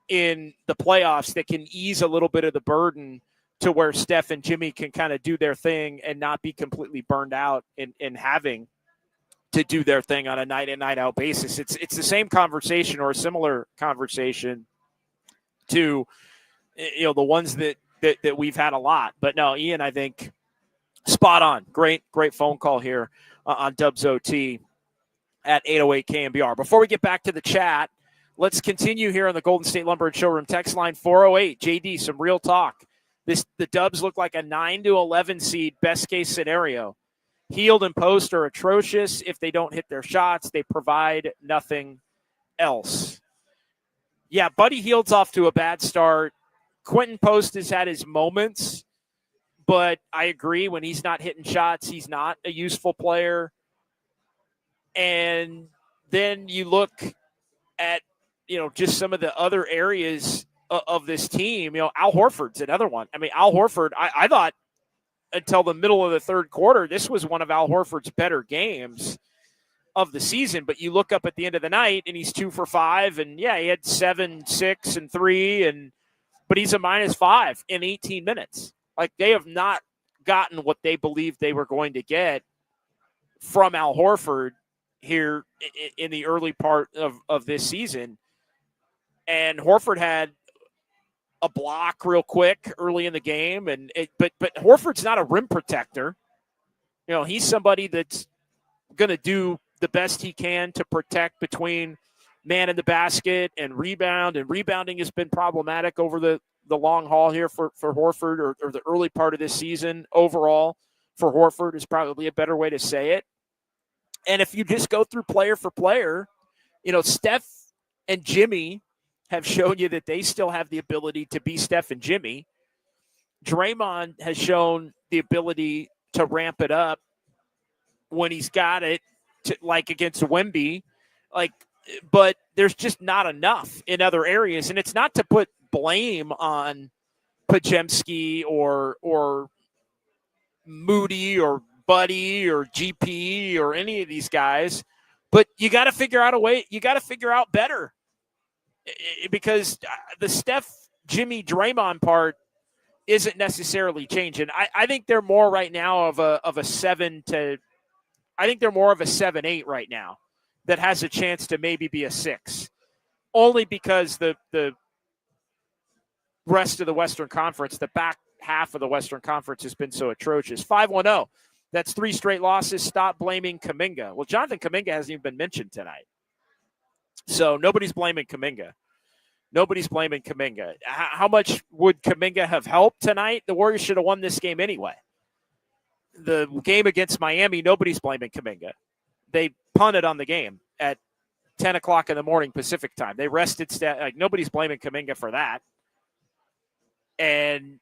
in the playoffs that can ease a little bit of the burden to where Steph and Jimmy can kind of do their thing and not be completely burned out in having to do their thing on a night in, night out basis. It's the same conversation or a similar conversation to, the ones that we've had a lot. But no, Ian, I think spot on. Great phone call here on Dubs OT at 808 KMBR. Before we get back to the chat, let's continue here on the Golden State Lumber and Showroom text line 408. JD, some real talk. The Dubs look like a 9-11 seed, best case scenario. Hield and Post are atrocious. If they don't hit their shots, they provide nothing else. Yeah, Buddy Hield's off to a bad start. Quentin Post has had his moments, but I agree, when he's not hitting shots, he's not a useful player. And then you look at, just some of the other areas of this team. Al Horford's another one. I mean, Al Horford, I thought until the middle of the third quarter, this was one of Al Horford's better games of the season. But you look up at the end of the night and he's 2 for 5. And yeah, he had 7, 6, and 3. But he's a -5 in 18 minutes. Like, they have not gotten what they believed they were going to get from Al Horford here in the early part of this season. And Horford had a block real quick early in the game, but Horford's not a rim protector. He's somebody that's going to do the best he can to protect between man in the basket and rebound. And rebounding has been problematic over the long haul here for Horford, or the early part of this season overall for Horford is probably a better way to say it. And if you just go through player for player, Steph and Jimmy have shown you that they still have the ability to be Steph and Jimmy. Draymond has shown the ability to ramp it up when he's got it, like against Wemby. But there's just not enough in other areas. And it's not to put blame on Pajemski or Moody or Buddy or GP or any of these guys, but you got to figure out a way. You got to figure out better, because the Steph, Jimmy, Draymond part isn't necessarily changing. I think they're more right now of a 7 to. I think they're more of a 7-8 right now that has a chance to maybe be a 6, only because the rest of the Western Conference, the back half of the Western Conference, has been so atrocious. 510. That's 3 straight losses. Stop blaming Kuminga. Well, Jonathan Kuminga hasn't even been mentioned tonight. So nobody's blaming Kuminga. Nobody's blaming Kuminga. How much would Kuminga have helped tonight? The Warriors should have won this game anyway. The game against Miami, nobody's blaming Kuminga. They punted on the game at 10 o'clock in the morning Pacific time. They rested. Nobody's blaming Kuminga for that. And,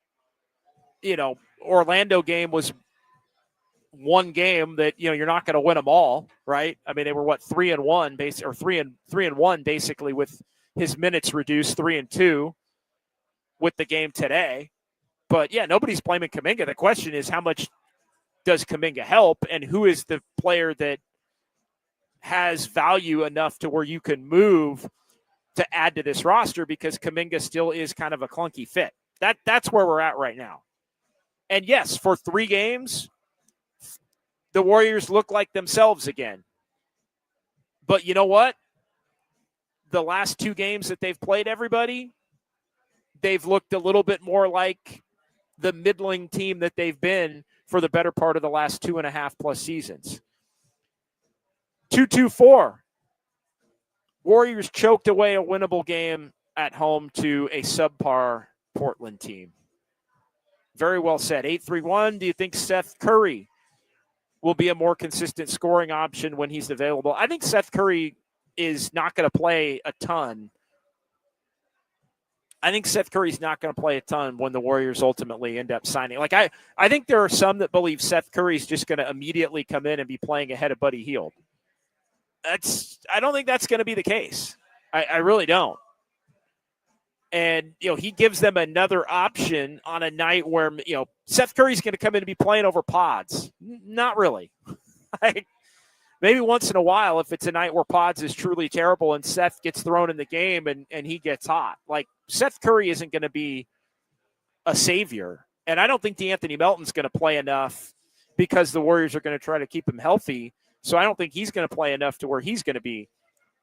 Orlando game was one game that, you're not going to win them all, right? I mean, they were 3-1 or 3-1 basically, with his minutes reduced, 3-2 with the game today. But yeah, nobody's blaming Kuminga. The question is, how much does Kuminga help, and who is the player that has value enough to where you can move to add to this roster, because Kuminga still is kind of a clunky fit. That's where we're at right now. And yes, for 3 games, the Warriors look like themselves again. But you know what? The last 2 games that they've played everybody, they've looked a little bit more like the middling team that they've been for the better part of the last 2.5 plus seasons. 2-2-4. Warriors choked away a winnable game at home to a subpar Portland team. Very well said. 831. Do you think Seth Curry will be a more consistent scoring option when he's available? I think Seth Curry is not going to play a ton I think Seth Curry's not going to play a ton when the Warriors ultimately end up signing. Like I think there are some that believe Seth Curry's just going to immediately come in and be playing ahead of Buddy Hield. I don't think that's going to be the case. I really don't. And, he gives them another option on a night where, Seth Curry's going to come in and be playing over Pods. Not really. Like, maybe once in a while if it's a night where Pods is truly terrible and Seth gets thrown in the game and he gets hot. Like, Seth Curry isn't going to be a savior. And I don't think DeAnthony Melton's going to play enough because the Warriors are going to try to keep him healthy. So I don't think he's going to play enough to where he's going to be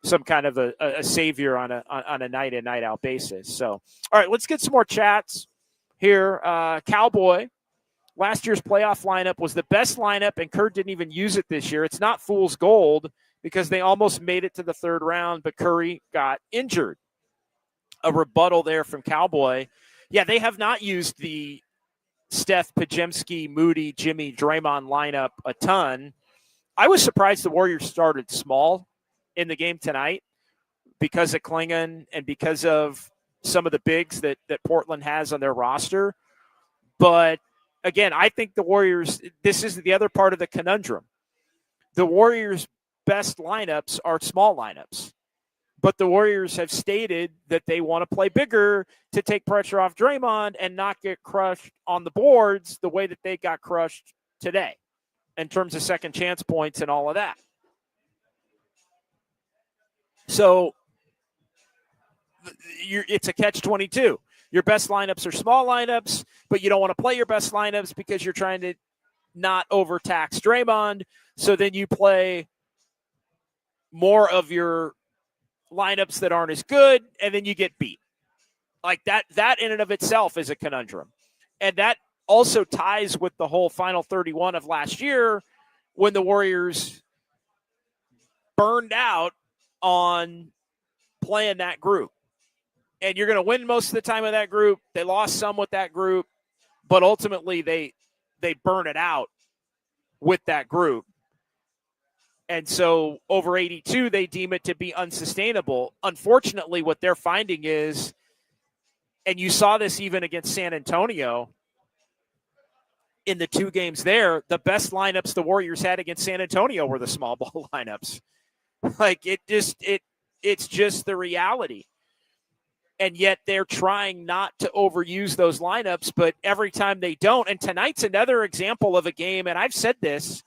some kind of a savior on a night in, night out basis. So, all right, let's get some more chats here. Cowboy, last year's playoff lineup was the best lineup, and Kurt didn't even use it this year. It's not fool's gold because they almost made it to the third round, but Curry got injured. A rebuttal there from Cowboy. Yeah, they have not used the Steph, Pajemski, Moody, Jimmy, Draymond lineup a ton. I was surprised the Warriors started small in the game tonight because of Klingon and because of some of the bigs that Portland has on their roster. But again, I think the Warriors, this is the other part of the conundrum. The Warriors' best lineups are small lineups, but the Warriors have stated that they want to play bigger to take pressure off Draymond and not get crushed on the boards the way that they got crushed today in terms of second chance points and all of that. So it's a catch-22. Your best lineups are small lineups, but you don't want to play your best lineups because you're trying to not overtax Draymond. So then you play more of your lineups that aren't as good, and then you get beat. Like that in and of itself is a conundrum. And that also ties with the whole final 31 of last year when the Warriors burned out on playing that group. And you're going to win most of the time with that group. They lost some with that group, but ultimately they burn it out with that group. And so over 82, they deem it to be unsustainable. Unfortunately, what they're finding is, and you saw this even against San Antonio in the two games there, the best lineups the Warriors had against San Antonio were the small ball lineups. Like it's just the reality. And yet they're trying not to overuse those lineups, but every time they don't. And tonight's another example of a game, and I've said this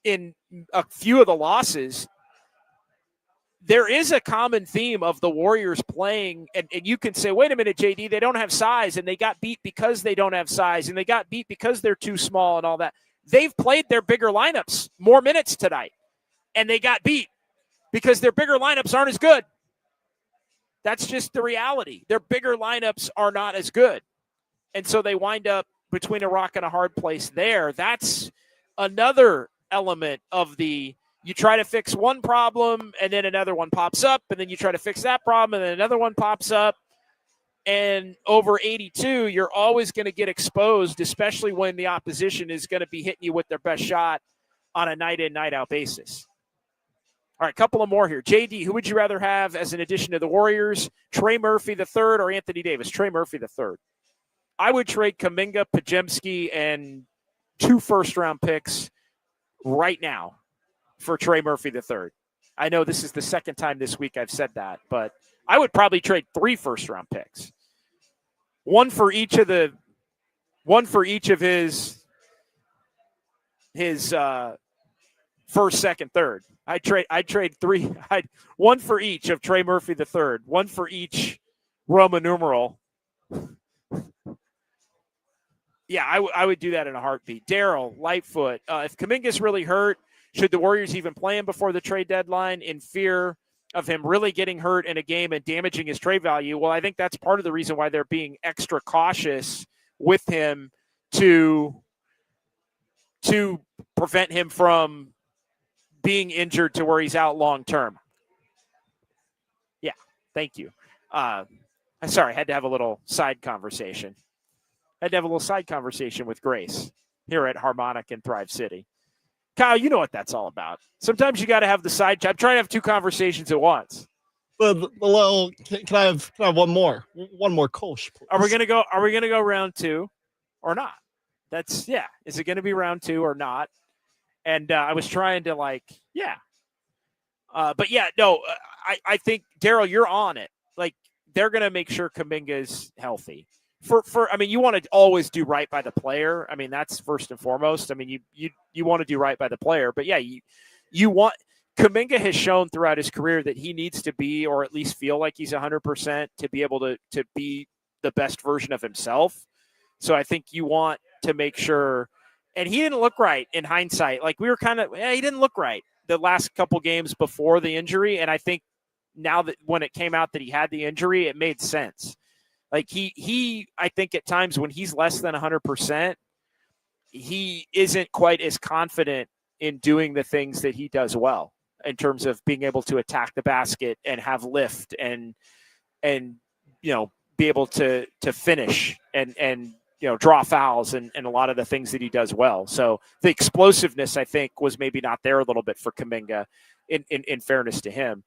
in a few of the losses, there is a common theme of the Warriors playing, and you can say, wait a minute, JD, they don't have size, and they got beat because they don't have size, and they got beat because they're too small and all that. They've played their bigger lineups more minutes tonight, and they got beat because their bigger lineups aren't as good. That's just the reality. Their bigger lineups are not as good. And so they wind up between a rock and a hard place there. That's another element of you try to fix one problem and then another one pops up, and then you try to fix that problem and then another one pops up. And over 82, you're always going to get exposed, especially when the opposition is going to be hitting you with their best shot on a night in, night out basis. All right, a couple of more here. JD, who would you rather have as an addition to the Warriors? Trey Murphy III or Anthony Davis? Trey Murphy III. I would trade Kuminga, Pajemski, and 2 first-round picks right now for Trey Murphy III. I know this is the second time this week I've said that, but I would probably trade 3 first-round picks. One for each of his first, second, third. I'd trade 3. One for each of Trey Murphy III. One for each Roman numeral. Yeah, I would do that in a heartbeat. Daryl, Lightfoot. If Kuminga's really hurt, should the Warriors even play him before the trade deadline in fear of him really getting hurt in a game and damaging his trade value? Well, I think that's part of the reason why they're being extra cautious with him to prevent him from being injured to where he's out long term. Yeah, thank you. Sorry, I had to have a little side conversation. With Grace here at Harmonic in Thrive City. Kyle, you know what that's all about. Sometimes you got to have the side. I'm trying to have 2 conversations at once.
the little. Can I have one more Kolsch, please?
Are we gonna go round 2 or not? That's Is it gonna be round 2 or not? And I was trying to but no. I think Daryl, you're on it. Like they're gonna make sure Kuminga is healthy. I mean, you want to always do right by the player. I mean, that's first and foremost. I mean, you want to do right by the player, but you want. Kuminga has shown throughout his career that he needs to be, or at least feel like he's 100% to be able to be the best version of himself. So I think you want to make sure, and he didn't look right in hindsight. Like we were he didn't look right the last couple games before the injury. And I think now that when it came out that he had the injury, it made sense. Like I think at times when he's less than 100%, he isn't quite as confident in doing the things that he does well in terms of being able to attack the basket and have lift and be able to finish and draw fouls and a lot of the things that he does well. So the explosiveness, I think, was maybe not there a little bit for Kuminga in fairness to him.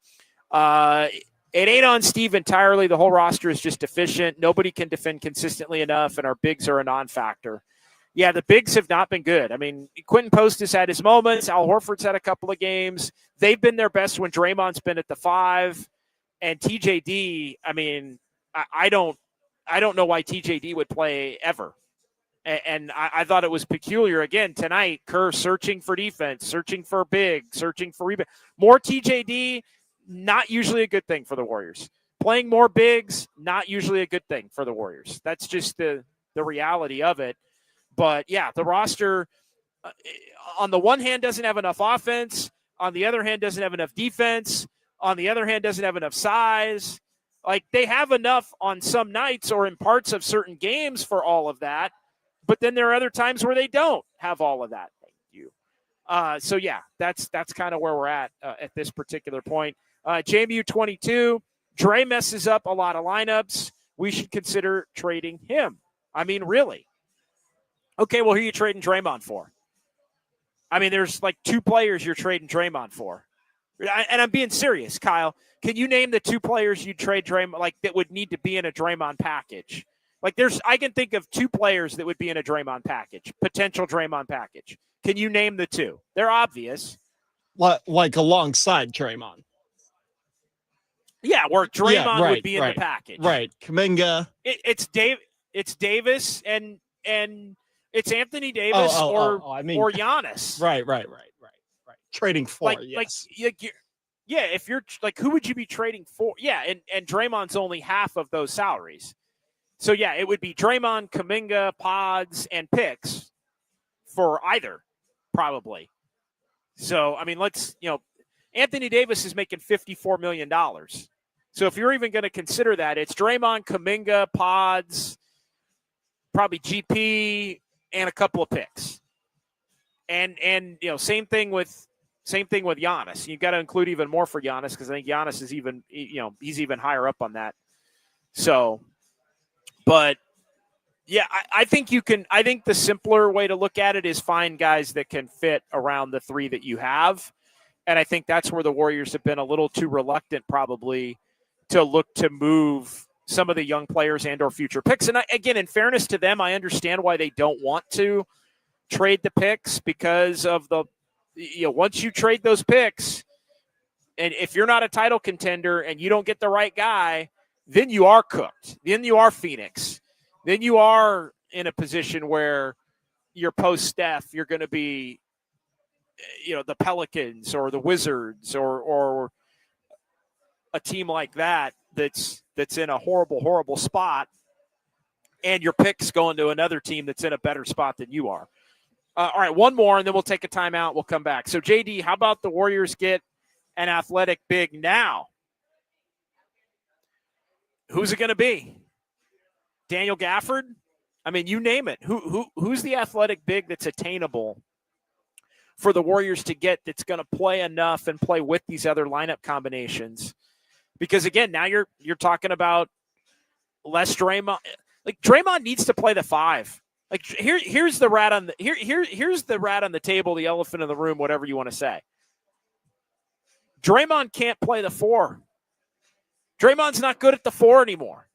It ain't on Steve entirely. The whole roster is just deficient. Nobody can defend consistently enough, and our bigs are a non-factor. Yeah, the bigs have not been good. I mean, Quentin Post has had his moments. Al Horford's had a couple of games. They've been their best when Draymond's been at the 5. And TJD, I mean, I don't know why TJD would play ever. And I thought it was peculiar. Again, tonight, Kerr searching for defense, searching for big, searching for rebound. More TJD, not usually a good thing for the Warriors. Playing more bigs, not usually a good thing for the Warriors. That's just the reality of it. But, yeah, the roster, on the one hand, doesn't have enough offense. On the other hand, doesn't have enough defense. On the other hand, doesn't have enough size. Like, they have enough on some nights or in parts of certain games for all of that. But then there are other times where they don't have all of that. Thank you. So, yeah, that's kind of where we're at this particular point. JMU 22, Dre messes up a lot of lineups. We should consider trading him. I mean, really. Okay, well, who are you trading Draymond for? I mean, there's like 2 players you're trading Draymond for. And I'm being serious, Kyle. Can you name the 2 players you'd trade Draymond, like that would need to be in a Draymond package? Like I can think of 2 players that would be in a Draymond package, potential Draymond package. Can you name the 2? They're obvious.
Like alongside Draymond.
Yeah, where Draymond would be in the package.
Right. Kuminga.
It's Davis and it's Anthony Davis or Giannis.
Right. Trading for, yes.
If you're like, who would you be trading for? Yeah, and Draymond's only half of those salaries. So, yeah, it would be Draymond, Kuminga, Pods, and picks for either, probably. So, I mean, Anthony Davis is making $54 million. So if you're even going to consider that, it's Draymond, Kuminga, Pods, probably GP, and a couple of picks. And same thing with Giannis. You've got to include even more for Giannis because I think Giannis is even, he's even higher up on that. So, but yeah, I think the simpler way to look at it is find guys that can fit around the 3 that you have. And I think that's where the Warriors have been a little too reluctant probably to look to move some of the young players and or future picks. And again, in fairness to them, I understand why they don't want to trade the picks because of once you trade those picks, and if you're not a title contender and you don't get the right guy, then you are cooked. Then you are Phoenix. Then you are in a position where you're post-Steph, you're going to be, the Pelicans or the Wizards or a team like that that's in a horrible, horrible spot, and your pick's going to another team that's in a better spot than you are. All right, one more, and then we'll take a timeout. We'll come back. So, JD, how about the Warriors get an athletic big now? Who's it going to be? Daniel Gafford? I mean, you name it. Who's the athletic big that's attainable for the Warriors to get that's going to play enough and play with these other lineup combinations? Because, again, now you're talking about less Draymond. Like, Draymond needs to play the 5. Like, here's the rat on the here's the rat on the table, the elephant in the room, whatever you want to say. Draymond can't play the 4. Draymond's not good at the 4 anymore.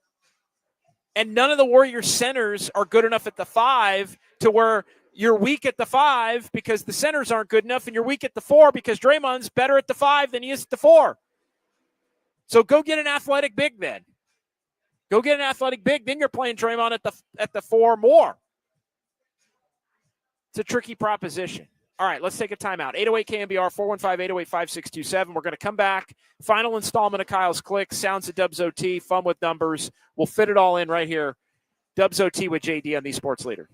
And none of the Warriors centers are good enough at the 5 to where you're weak at the 5 because the centers aren't good enough, and you're weak at the 4 because Draymond's better at the 5 than he is at the 4. So go get an athletic big then. Go get an athletic big, then you're playing Draymond at the 4 more. It's a tricky proposition. All right, let's take a timeout. 808 KMBR, 415-808-5627. We're going to come back. Final installment of Kyle's Clicks, Sounds of Dubs OT, fun with numbers. We'll fit it all in right here. Dubs OT with JD on the Sports Leader.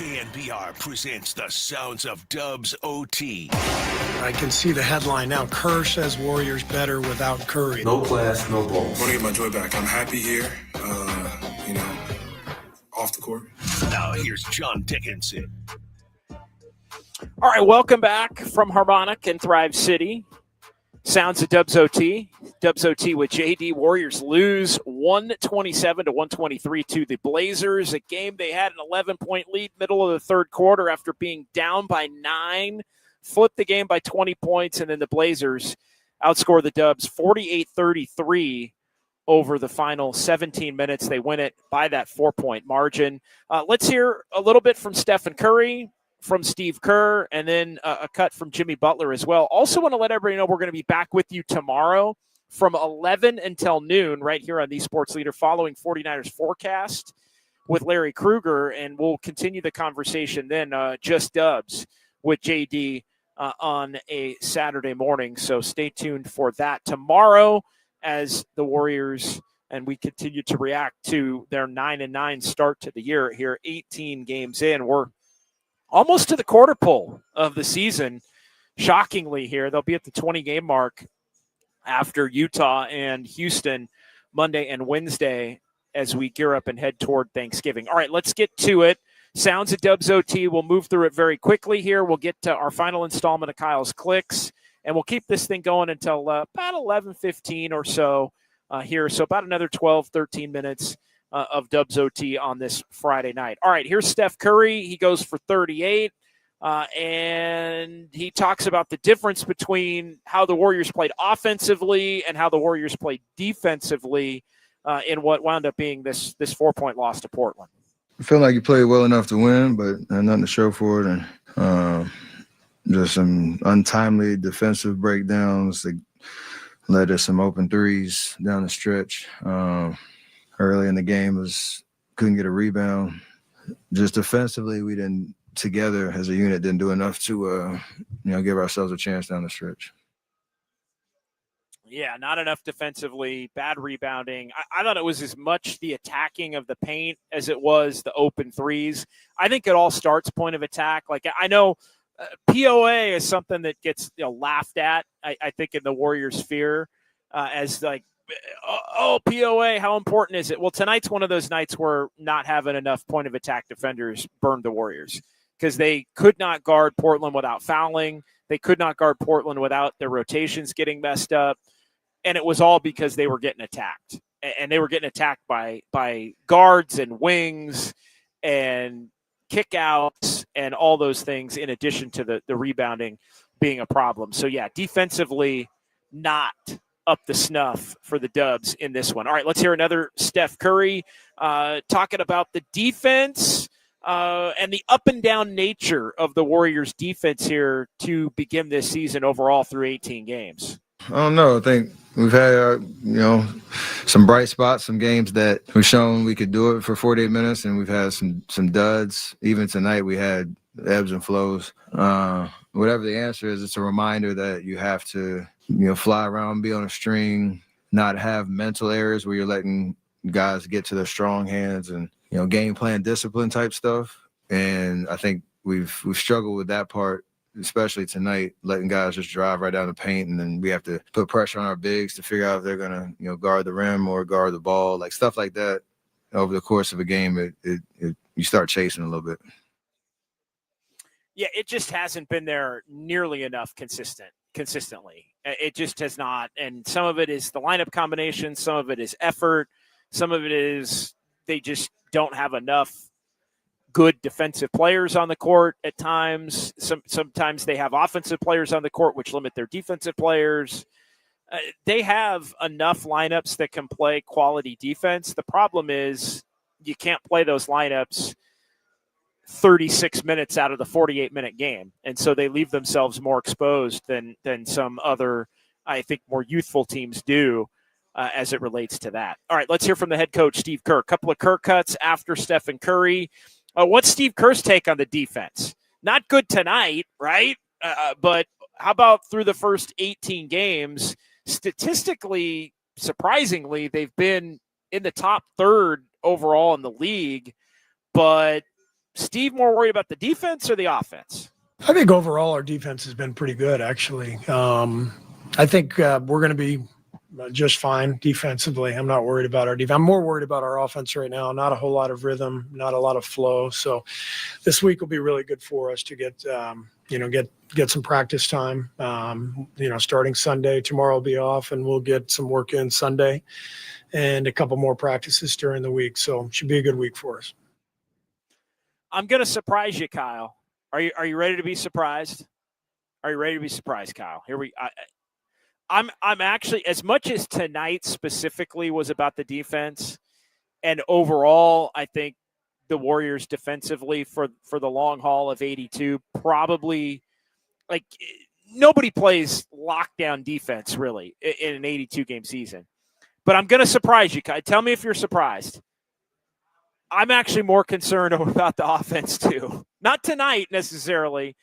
KNBR presents the sounds of Dubs OT.
I can see the headline now. Kerr says Warriors better without Curry.
No class, no balls.
I want to get my joy back. I'm happy here, off the court.
Now here's John Dickinson.
All right, welcome back from Harmonic and Thrive City. Sounds of Dubs OT. Dubs OT with JD. Warriors lose 127 to 123 to the Blazers, a game they had an 11-point lead middle of the third quarter after being down by 9, flipped the game by 20 points, and then the Blazers outscore the Dubs 48-33 over the final 17 minutes. They win it by that 4-point margin. Let's hear a little bit from Steph and Curry, from Steve Kerr, and then a cut from Jimmy Butler as well. Also want to let everybody know we're going to be back with you tomorrow from 11 until noon right here on The Sports Leader following 49ers forecast with Larry Krueger, and we'll continue the conversation then, just Dubs with JD on a Saturday morning. So stay tuned for that tomorrow as the Warriors and we continue to react to their 9-9 start to the year here, 18 games in. We're almost to the quarter pole of the season. Shockingly here, they'll be at the 20-game mark after Utah and Houston Monday and Wednesday as we gear up and head toward Thanksgiving. All right, let's get to it. Sounds of Dubs OT. We'll move through it very quickly here. We'll get to our final installment of Kyle's Clicks, and we'll keep this thing going until about 11:15 or so here. So about another 12, 13 minutes of Dubs OT on this Friday night. All right, here's Steph Curry. He goes for 38, and he talks about the difference between how the Warriors played offensively and how the Warriors played defensively in what wound up being this 4-point loss to Portland.
I feel like you played well enough to win, but nothing to show for it, and just some untimely defensive breakdowns that led to some open threes down the stretch. Early in the game couldn't get a rebound. Just defensively, we didn't together as a unit didn't do enough to give ourselves a chance down the stretch.
Yeah, not enough defensively, bad rebounding. I thought it was as much the attacking of the paint as it was the open threes. I think it all starts point of attack. Like, I know POA is something that gets laughed at, I think, in the Warriors' sphere as like, oh, POA, how important is it? Well, tonight's one of those nights where not having enough point of attack defenders burned the Warriors because they could not guard Portland without fouling. They could not guard Portland without their rotations getting messed up. And it was all because they were getting attacked. And they were getting attacked by guards and wings and kickouts and all those things in addition to the rebounding being a problem. So, yeah, defensively not up the snuff for the Dubs in this one. All right, let's hear another Steph Curry talking about the defense and the up and down nature of the Warriors defense here to begin this season overall through 18 games.
I don't know. I think we've had, some bright spots, some games that we've shown we could do it for 48 minutes, and we've had some duds. Even tonight we had ebbs and flows. Whatever the answer is, it's a reminder that you have to, fly around, be on a string, not have mental errors where you're letting guys get to their strong hands and, game plan discipline type stuff. And I think we've struggled with that part, especially tonight, letting guys just drive right down the paint, and then we have to put pressure on our bigs to figure out if they're going to, guard the rim or guard the ball, like stuff like that. Over the course of a game, you start chasing a little bit.
Yeah, it just hasn't been there nearly enough consistently. It just has not. And some of it is the lineup combination. Some of it is effort. Some of it is they just don't have enough good defensive players on the court at times. Sometimes they have offensive players on the court, which limit their defensive players. They have enough lineups that can play quality defense. The problem is you can't play those lineups 36 minutes out of the 48-minute game. And so they leave themselves more exposed than some other, I think, more youthful teams do as it relates to that. All right, let's hear from the head coach, Steve Kerr. A couple of Kerr cuts after Steph and Curry. What's Steve Kerr's take on the defense? Not good tonight, right? But how about through the first 18 games? Statistically, surprisingly, they've been in the top third overall in the league, but Steve more worried about the defense or the offense?
I think overall our defense has been pretty good, actually. I think we're going to be just fine defensively. I'm not worried about our defense. I'm more worried about our offense right now. Not a whole lot of rhythm, not a lot of flow. So this week will be really good for us to get some practice time. Starting Sunday, tomorrow will be off, and we'll get some work in Sunday and a couple more practices during the week. So it should be a good week for us.
I'm going to surprise you, Kyle. Are you ready to be surprised? Are you ready to be surprised, Kyle? I'm actually, as much as tonight specifically was about the defense, and overall, I think the Warriors defensively for the long haul of 82 probably, like, nobody plays lockdown defense really in an 82 game season. But I'm going to surprise you, Kyle. Tell me if you're surprised. I'm actually more concerned about the offense too. Not tonight necessarily,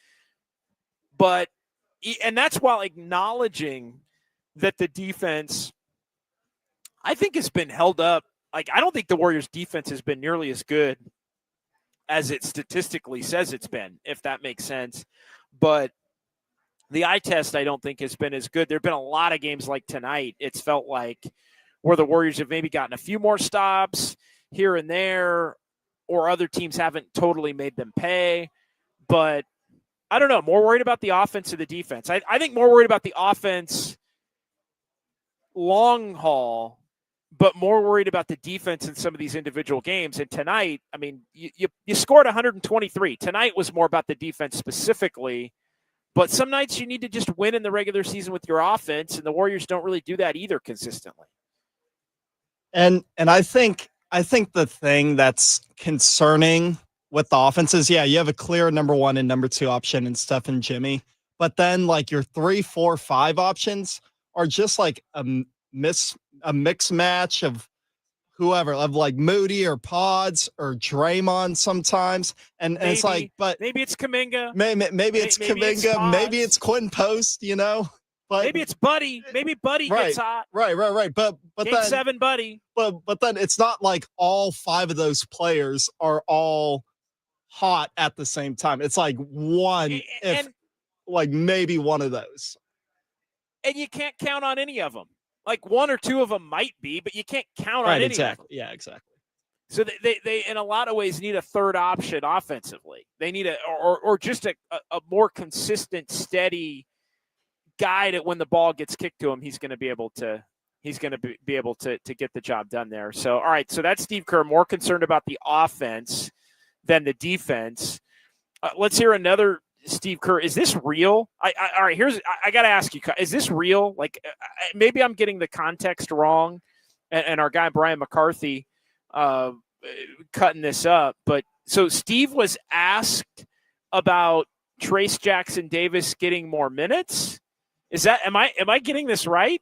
and that's while acknowledging that the defense, I think, has been held up. Like, I don't think the Warriors' defense has been nearly as good as it statistically says it's been, if that makes sense. But the eye test, I don't think, has been as good. There have been a lot of games like tonight, it's felt like, where the Warriors have maybe gotten a few more stops here and there, or other teams haven't totally made them pay. But I don't know, more worried about the offense or the defense. I think more worried about the offense long haul, but more worried about the defense in some of these individual games. And tonight, I mean, you scored 123. Tonight was more about the defense specifically, but some nights you need to just win in the regular season with your offense, and the Warriors don't really do that either consistently.
And I think the thing that's concerning with the offense is, yeah, you have a clear number one and number two option in Steph and Jimmy, but then like your 3, 4, 5 options are just like a mix match of whoever, of like Moody or Pods or Draymond sometimes, and it's like, but
maybe it's Kuminga,
maybe it's Kuminga, maybe it's Quinn Post, but
maybe it's Buddy, gets hot,
right. But
Game
then
7, Buddy.
But then it's not like all 5 of those players are all hot at the same time. It's like maybe one of those.
And you can't count on any of them. Like 1 or 2 of them might be, but you can't count on any
exactly.
of them.
Yeah, exactly.
So they in a lot of ways need a third option offensively. They need or just a more consistent, steady guy that when the ball gets kicked to him, he's going to be able to get the job done there. So, all right. So that's Steve Kerr, more concerned about the offense than the defense. Let's hear another Steve Kerr. Is this real? All right. I got to ask you, is this real? Like, maybe I'm getting the context wrong, and our guy Brian McCarthy cutting this up. But so Steve was asked about Trace Jackson Davis getting more minutes. Is that am I getting this right,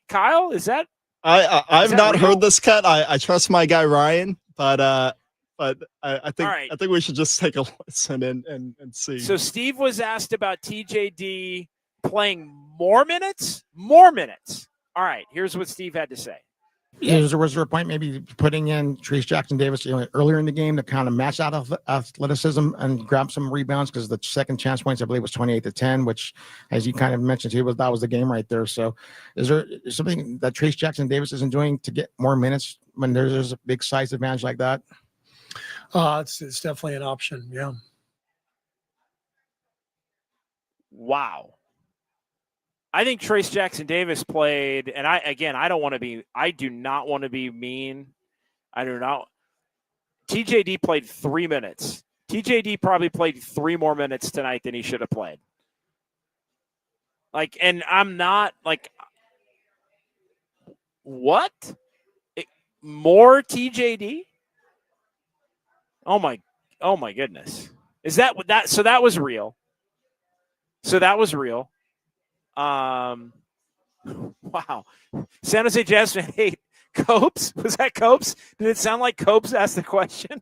Kyle? Is that?
I've not heard this cut. I trust my guy Ryan, but I think we should just take a listen and see.
So Steve was asked about TJD playing more minutes. More minutes. All right. Here's what Steve had to say.
Yeah, was there a point maybe putting in Trace Jackson Davis earlier in the game to kind of match out of athleticism and grab some rebounds, because the second chance points I believe was 28-10, which, as you kind of mentioned too, that was the game right there. So is there something that Trace Jackson Davis isn't doing to get more minutes when there's a big size advantage like that?
It's definitely an option. Yeah.
Wow. I think Trace Jackson Davis played, and I do not want to be mean. I do not. TJD played 3 minutes. TJD probably played 3 more minutes tonight than he should have played. Like, and I'm not like, what? More TJD? Oh my goodness. Is that what that? So that was real. Wow. San Jose Jazz fan hate. Copes? Was that Copes? Did it sound like Copes asked the question?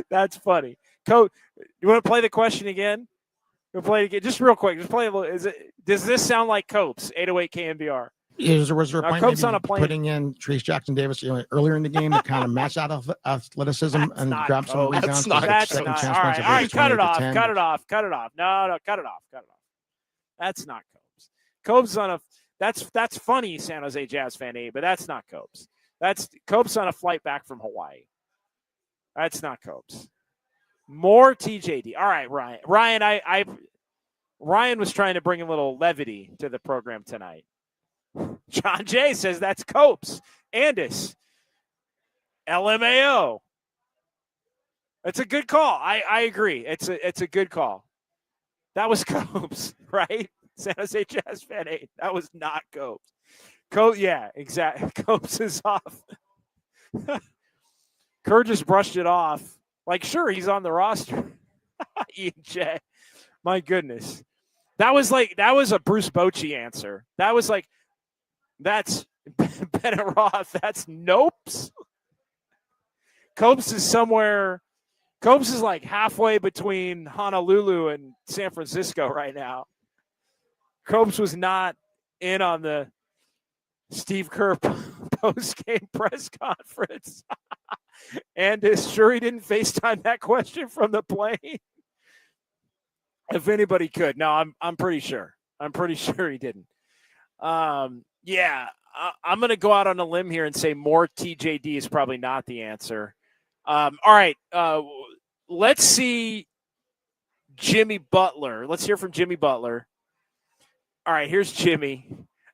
That's funny. Cope, you want to play the question again? We'll play it again. Just real quick. Just play a little. Does this sound like Copes? 808 KNBR.
Was there a point
Copes
maybe
on a plane.
putting in Trace Jackson Davis earlier in the game to kind of match out of athleticism and grab some rebounds?
That's not. All right, cut it off. Cut it off. No, cut it off. That's not Copes. Copes on a that's funny, San Jose Jazz fan A, but that's not Copes. That's Copes on a flight back from Hawaii. That's not Copes. More TJD. All right, Ryan. Ryan was trying to bring a little levity to the program tonight. John Jay says that's Copes. Andis. LMAO. It's a good call. I agree. It's a good call. That was Copes, right? San Jose Jazz fan 8. That was not Copes. Yeah, exactly. Copes is off. Kerr just brushed it off. Like, sure, he's on the roster. Ian J. My goodness. That was a Bruce Bochy answer. That was like, that's Bennett Roth. That's Nopes. Copes is somewhere. Copes is like halfway between Honolulu and San Francisco right now. Copes was not in on the Steve Kerr post-game press conference. And sure he didn't FaceTime that question from the plane. If anybody could. No, I'm pretty sure. I'm pretty sure he didn't. Yeah, I'm going to go out on a limb here and say more TJD is probably not the answer. All right, let's see Jimmy Butler. Let's hear from Jimmy Butler. All right, here's Jimmy.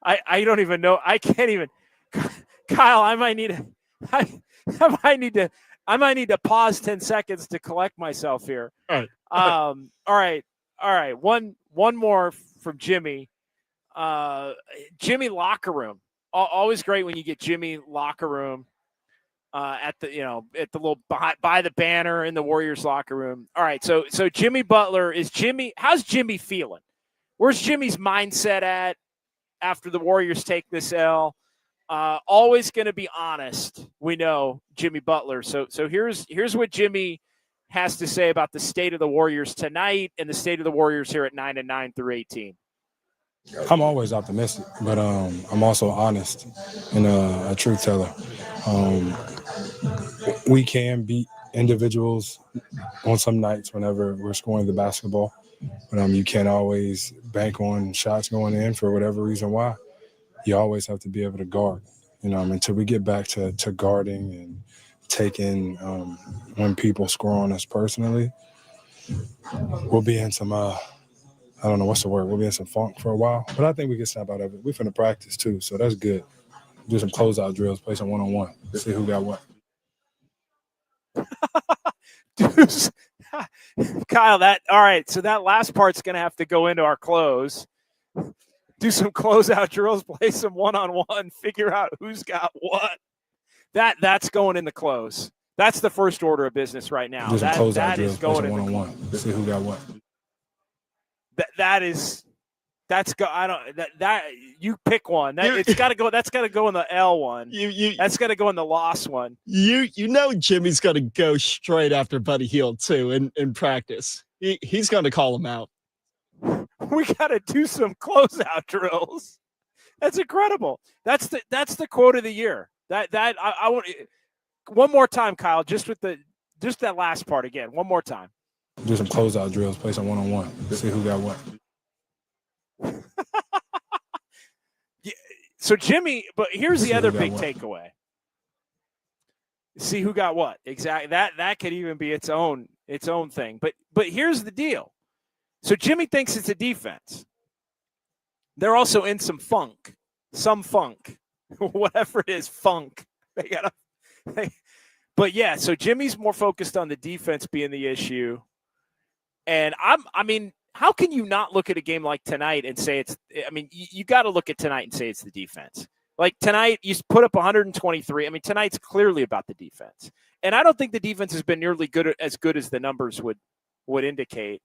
I don't even know. I can't even. Kyle, I might need to pause 10 seconds to collect myself here. All right. One more from Jimmy. Jimmy locker room. Always great when you get Jimmy locker room at the little by the banner in the Warriors locker room. All right. So Jimmy Butler how's Jimmy feeling? Where's Jimmy's mindset at after the Warriors take this L? Always going to be honest. We know Jimmy Butler. So here's what Jimmy has to say about the state of the Warriors tonight and the state of the Warriors here at 9-9 through 18.
I'm always optimistic, but I'm also honest and a truth teller. We can beat individuals on some nights whenever we're scoring the basketball, but you can't always bank on shots going in for whatever reason why. You always have to be able to guard, until we get back to guarding and taking when people score on us personally, we'll be in some I don't know what's the word. We'll be in some funk for a while, but I think we can snap out of it. We're finna practice too, so that's good. Do some closeout drills, play some one-on-one, see who got what.
Kyle, all right. So that last part's gonna have to go into our close. Do some closeout drills, play some one-on-one, figure out who's got what. That's going in the close. That's the first order of business right now.
Do some closeout
that
drills,
is going
play some
in
one-on-one, see who got what.
You pick one. It's got to go. That's got to go in the L one. That's got to go in the loss one.
Jimmy's going to go straight after Buddy Hield too in practice. He's going to call him out.
We got to do some closeout drills. That's incredible. That's the quote of the year. I want one more time, Kyle. Just that last part again. One more time.
Do some closeout drills, play some one-on-one, see who got what.
Yeah, so Jimmy, but here's the other big takeaway. See who got what. Exactly. That could even be its own thing. But here's the deal. So Jimmy thinks it's a defense. They're also in some funk. Whatever it is, funk. But yeah, so Jimmy's more focused on the defense being the issue. And how can you not look at a game like tonight and say you got to look at tonight and say it's the defense. Like tonight, you put up 123. Tonight's clearly about the defense. And I don't think the defense has been nearly as good as the numbers would indicate.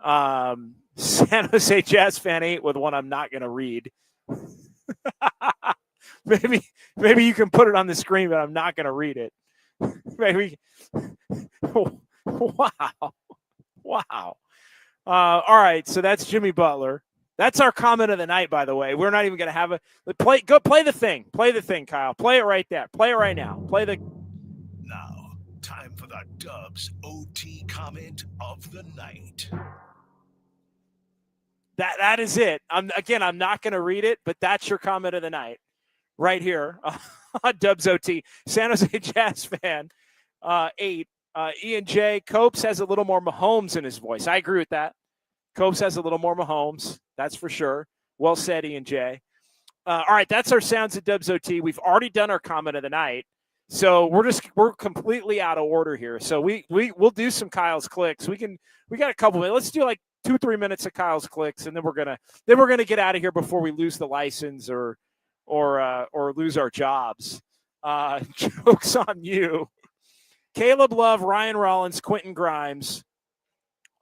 San Jose Jazz fan 8 with one I'm not going to read. Maybe you can put it on the screen, but I'm not going to read it. Maybe. Wow. All right, so that's Jimmy Butler. That's our comment of the night, by the way. We're not even going to have a play. Go play the thing. Play the thing, Kyle. Play it right there. Play it right now. Play the.
Now, time for the Dubs OT comment of the night.
That is it. I'm not going to read it, but that's your comment of the night right here on Dubs OT. San Jose Jazz fan, 8. Ian J. Copes has a little more Mahomes in his voice. I agree with that. Copes has a little more Mahomes. That's for sure. Well said, Ian J. All right, that's our sounds at Dubs OT. We've already done our comment of the night, so we're completely out of order here. So we'll do some Kyle's clicks. We got a couple minutes. Let's do like 2-3 minutes of Kyle's clicks, and then we're gonna get out of here before we lose the license or lose our jobs. Joke's on you. Caleb Love, Ryan Rollins, Quentin Grimes,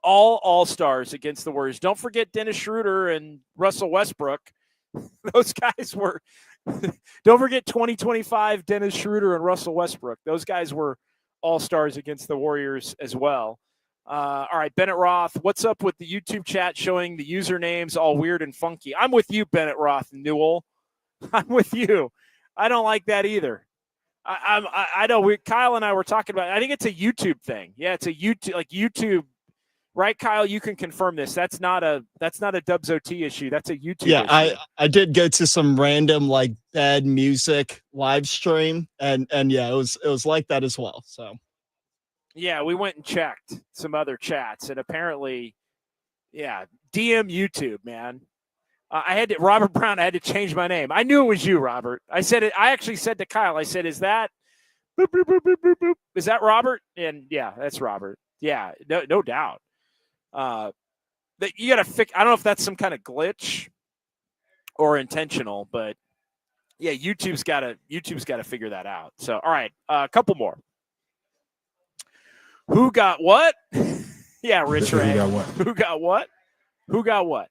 all-stars against the Warriors. Don't forget Dennis Schroeder and Russell Westbrook. Those guys were – don't forget 2025 Dennis Schroeder and Russell Westbrook. Those guys were all-stars against the Warriors as well. All right, Bennett Roth, what's up with the YouTube chat showing the usernames all weird and funky? I'm with you, Bennett Roth and Newell. I'm with you. I don't like that either. I know Kyle and I were talking about it. I think it's a YouTube thing. Yeah, it's a YouTube, right, Kyle? You can confirm this. That's not a Dubs OT issue. That's a YouTube issue.
I did go to some random like bad music live stream and yeah, it was like that as well. So
yeah, we went and checked some other chats, and apparently, yeah, DM YouTube, man. Robert Brown, I had to change my name. I knew it was you, Robert. I said it. I actually said to Kyle, I said, is that boop, boop, boop, boop, boop, boop. Is that Robert? And yeah, that's Robert. Yeah, no doubt. That you got to fix. I don't know if that's some kind of glitch or intentional, but yeah, YouTube's got to figure that out. So, all right, a couple more. Who got what? Yeah, Rich Ray. Who got what? Who got what?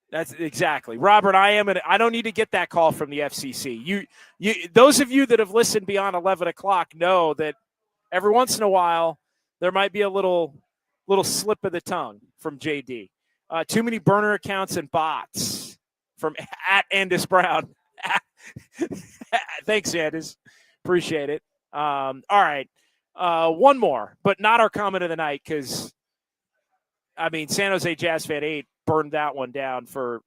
That's exactly, Robert. I don't need to get that call from the FCC. You, those of you that have listened beyond 11 o'clock know that every once in a while there might be a little slip of the tongue from JD. Too many burner accounts and bots from at Andis Brown. Thanks, Andis. Appreciate it. All right, one more, but not our comment of the night because, I mean, San Jose Jazz fan 8 burned that one down for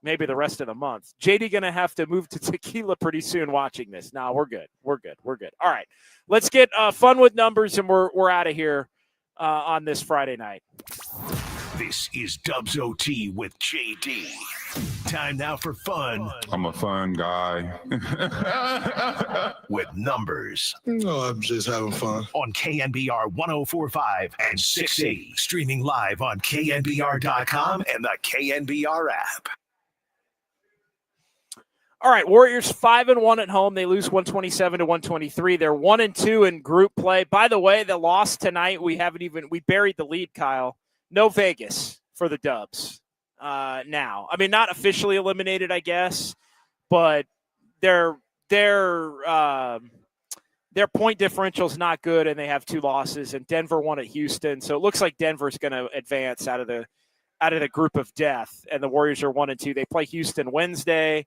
maybe the rest of the month. JD going to have to move to tequila pretty soon watching this. No, we're good. We're good. All right, let's get fun with numbers, and we're out of here on this Friday night.
This is Dubs OT with JD. Time now for fun.
I'm a fun guy.
With numbers.
No, I'm just having fun.
On KNBR 104.5 and 680. Streaming live on knbr.com and the KNBR app.
All right, Warriors 5-1 at home. They lose 127-123. They're 1-2 in group play. By the way, the loss tonight, we buried the lead, Kyle. No Vegas for the Dubs now. I mean, not officially eliminated, I guess, but their point differential is not good, and they have 2 losses. And Denver won at Houston, so it looks like Denver's going to advance out of the group of death. And the Warriors are 1-2. They play Houston Wednesday.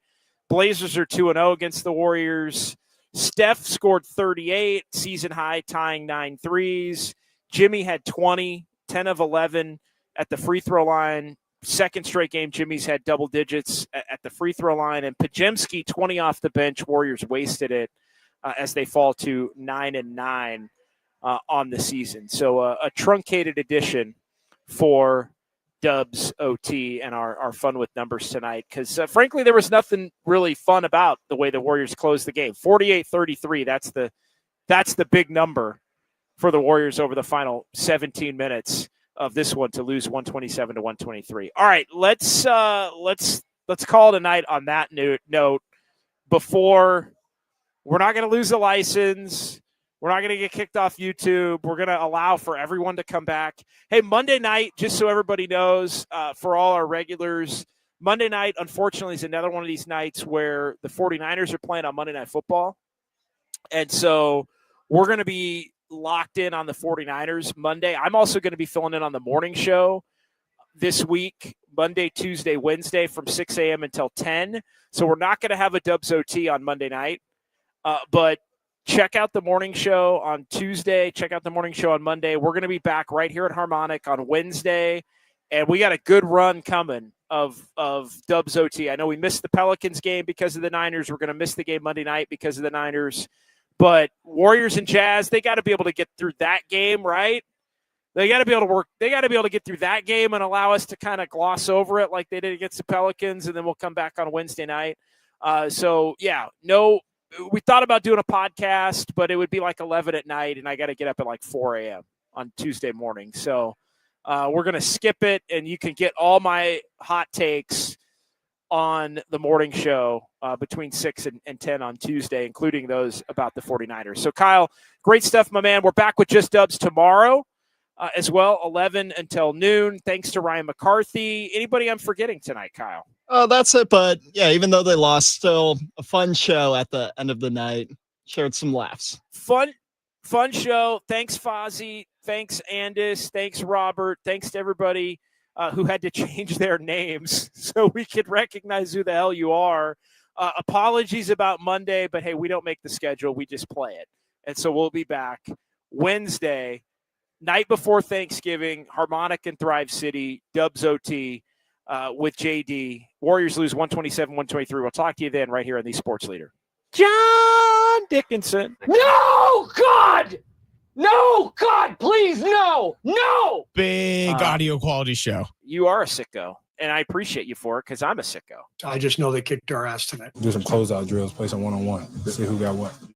Blazers are 2-0 against the Warriors. Steph scored 38, season high, tying 9 threes. Jimmy had 20. 10 of 11 at the free throw line. Second straight game, Jimmy's had double digits at the free throw line. And Pajemski, 20 off the bench. Warriors wasted it as they fall to 9-9 on the season. So a truncated edition for Dubs OT and our fun with numbers tonight. Because, frankly, there was nothing really fun about the way the Warriors closed the game. 48-33, that's the big number for the Warriors over the final 17 minutes of this one to lose 127-123. All right, let's call it a night on that note. Before we're not going to lose the license, we're not going to get kicked off YouTube. We're going to allow for everyone to come back. Hey, Monday night, just so everybody knows, for all our regulars, Monday night, unfortunately, is another one of these nights where the 49ers are playing on Monday Night Football, and so we're going to be locked in on the 49ers Monday. I'm also going to be filling in on the morning show this week, Monday, Tuesday, Wednesday from 6 a.m. until 10. So we're not going to have a Dubs OT on Monday night. But check out the morning show on Tuesday. Check out the morning show on Monday. We're going to be back right here at Harmonic on Wednesday. And we got a good run coming of Dubs OT. I know we missed the Pelicans game because of the Niners. We're going to miss the game Monday night because of the Niners. But Warriors and Jazz, they got to be able to get through that game, right? They got to be able to work. They got to be able to get through that game and allow us to kind of gloss over it like they did against the Pelicans, and then we'll come back on Wednesday night. We thought about doing a podcast, but it would be like 11 at night, and I got to get up at like 4 a.m. on Tuesday morning. So we're going to skip it, and you can get all my hot takes on the morning show between 6 and 10 on Tuesday, including those about the 49ers. So, Kyle, great stuff, my man. We're back with Just Dubs tomorrow as well, 11 until noon. Thanks to Ryan McCarthy. Anybody I'm forgetting tonight, Kyle?
Oh, that's it. But, yeah, even though they lost, still a fun show at the end of the night. Shared some laughs.
Fun show. Thanks, Fozzie. Thanks, Andis. Thanks, Robert. Thanks to everybody who had to change their names so we could recognize who the hell you are. Apologies about Monday, but hey, we don't make the schedule. We just play it. And so we'll be back Wednesday, night before Thanksgiving, Harmonic and Thrive City, Dubs OT with JD. Warriors lose 127-123. We'll talk to you then right here on the Sports Leader. John Dickinson.
No, God! No, God, please, no!
Big audio quality show.
You are a sicko, and I appreciate you for it because I'm a sicko.
I just know they kicked our ass tonight.
Do some closeout drills, play some one-on-one, see who got what.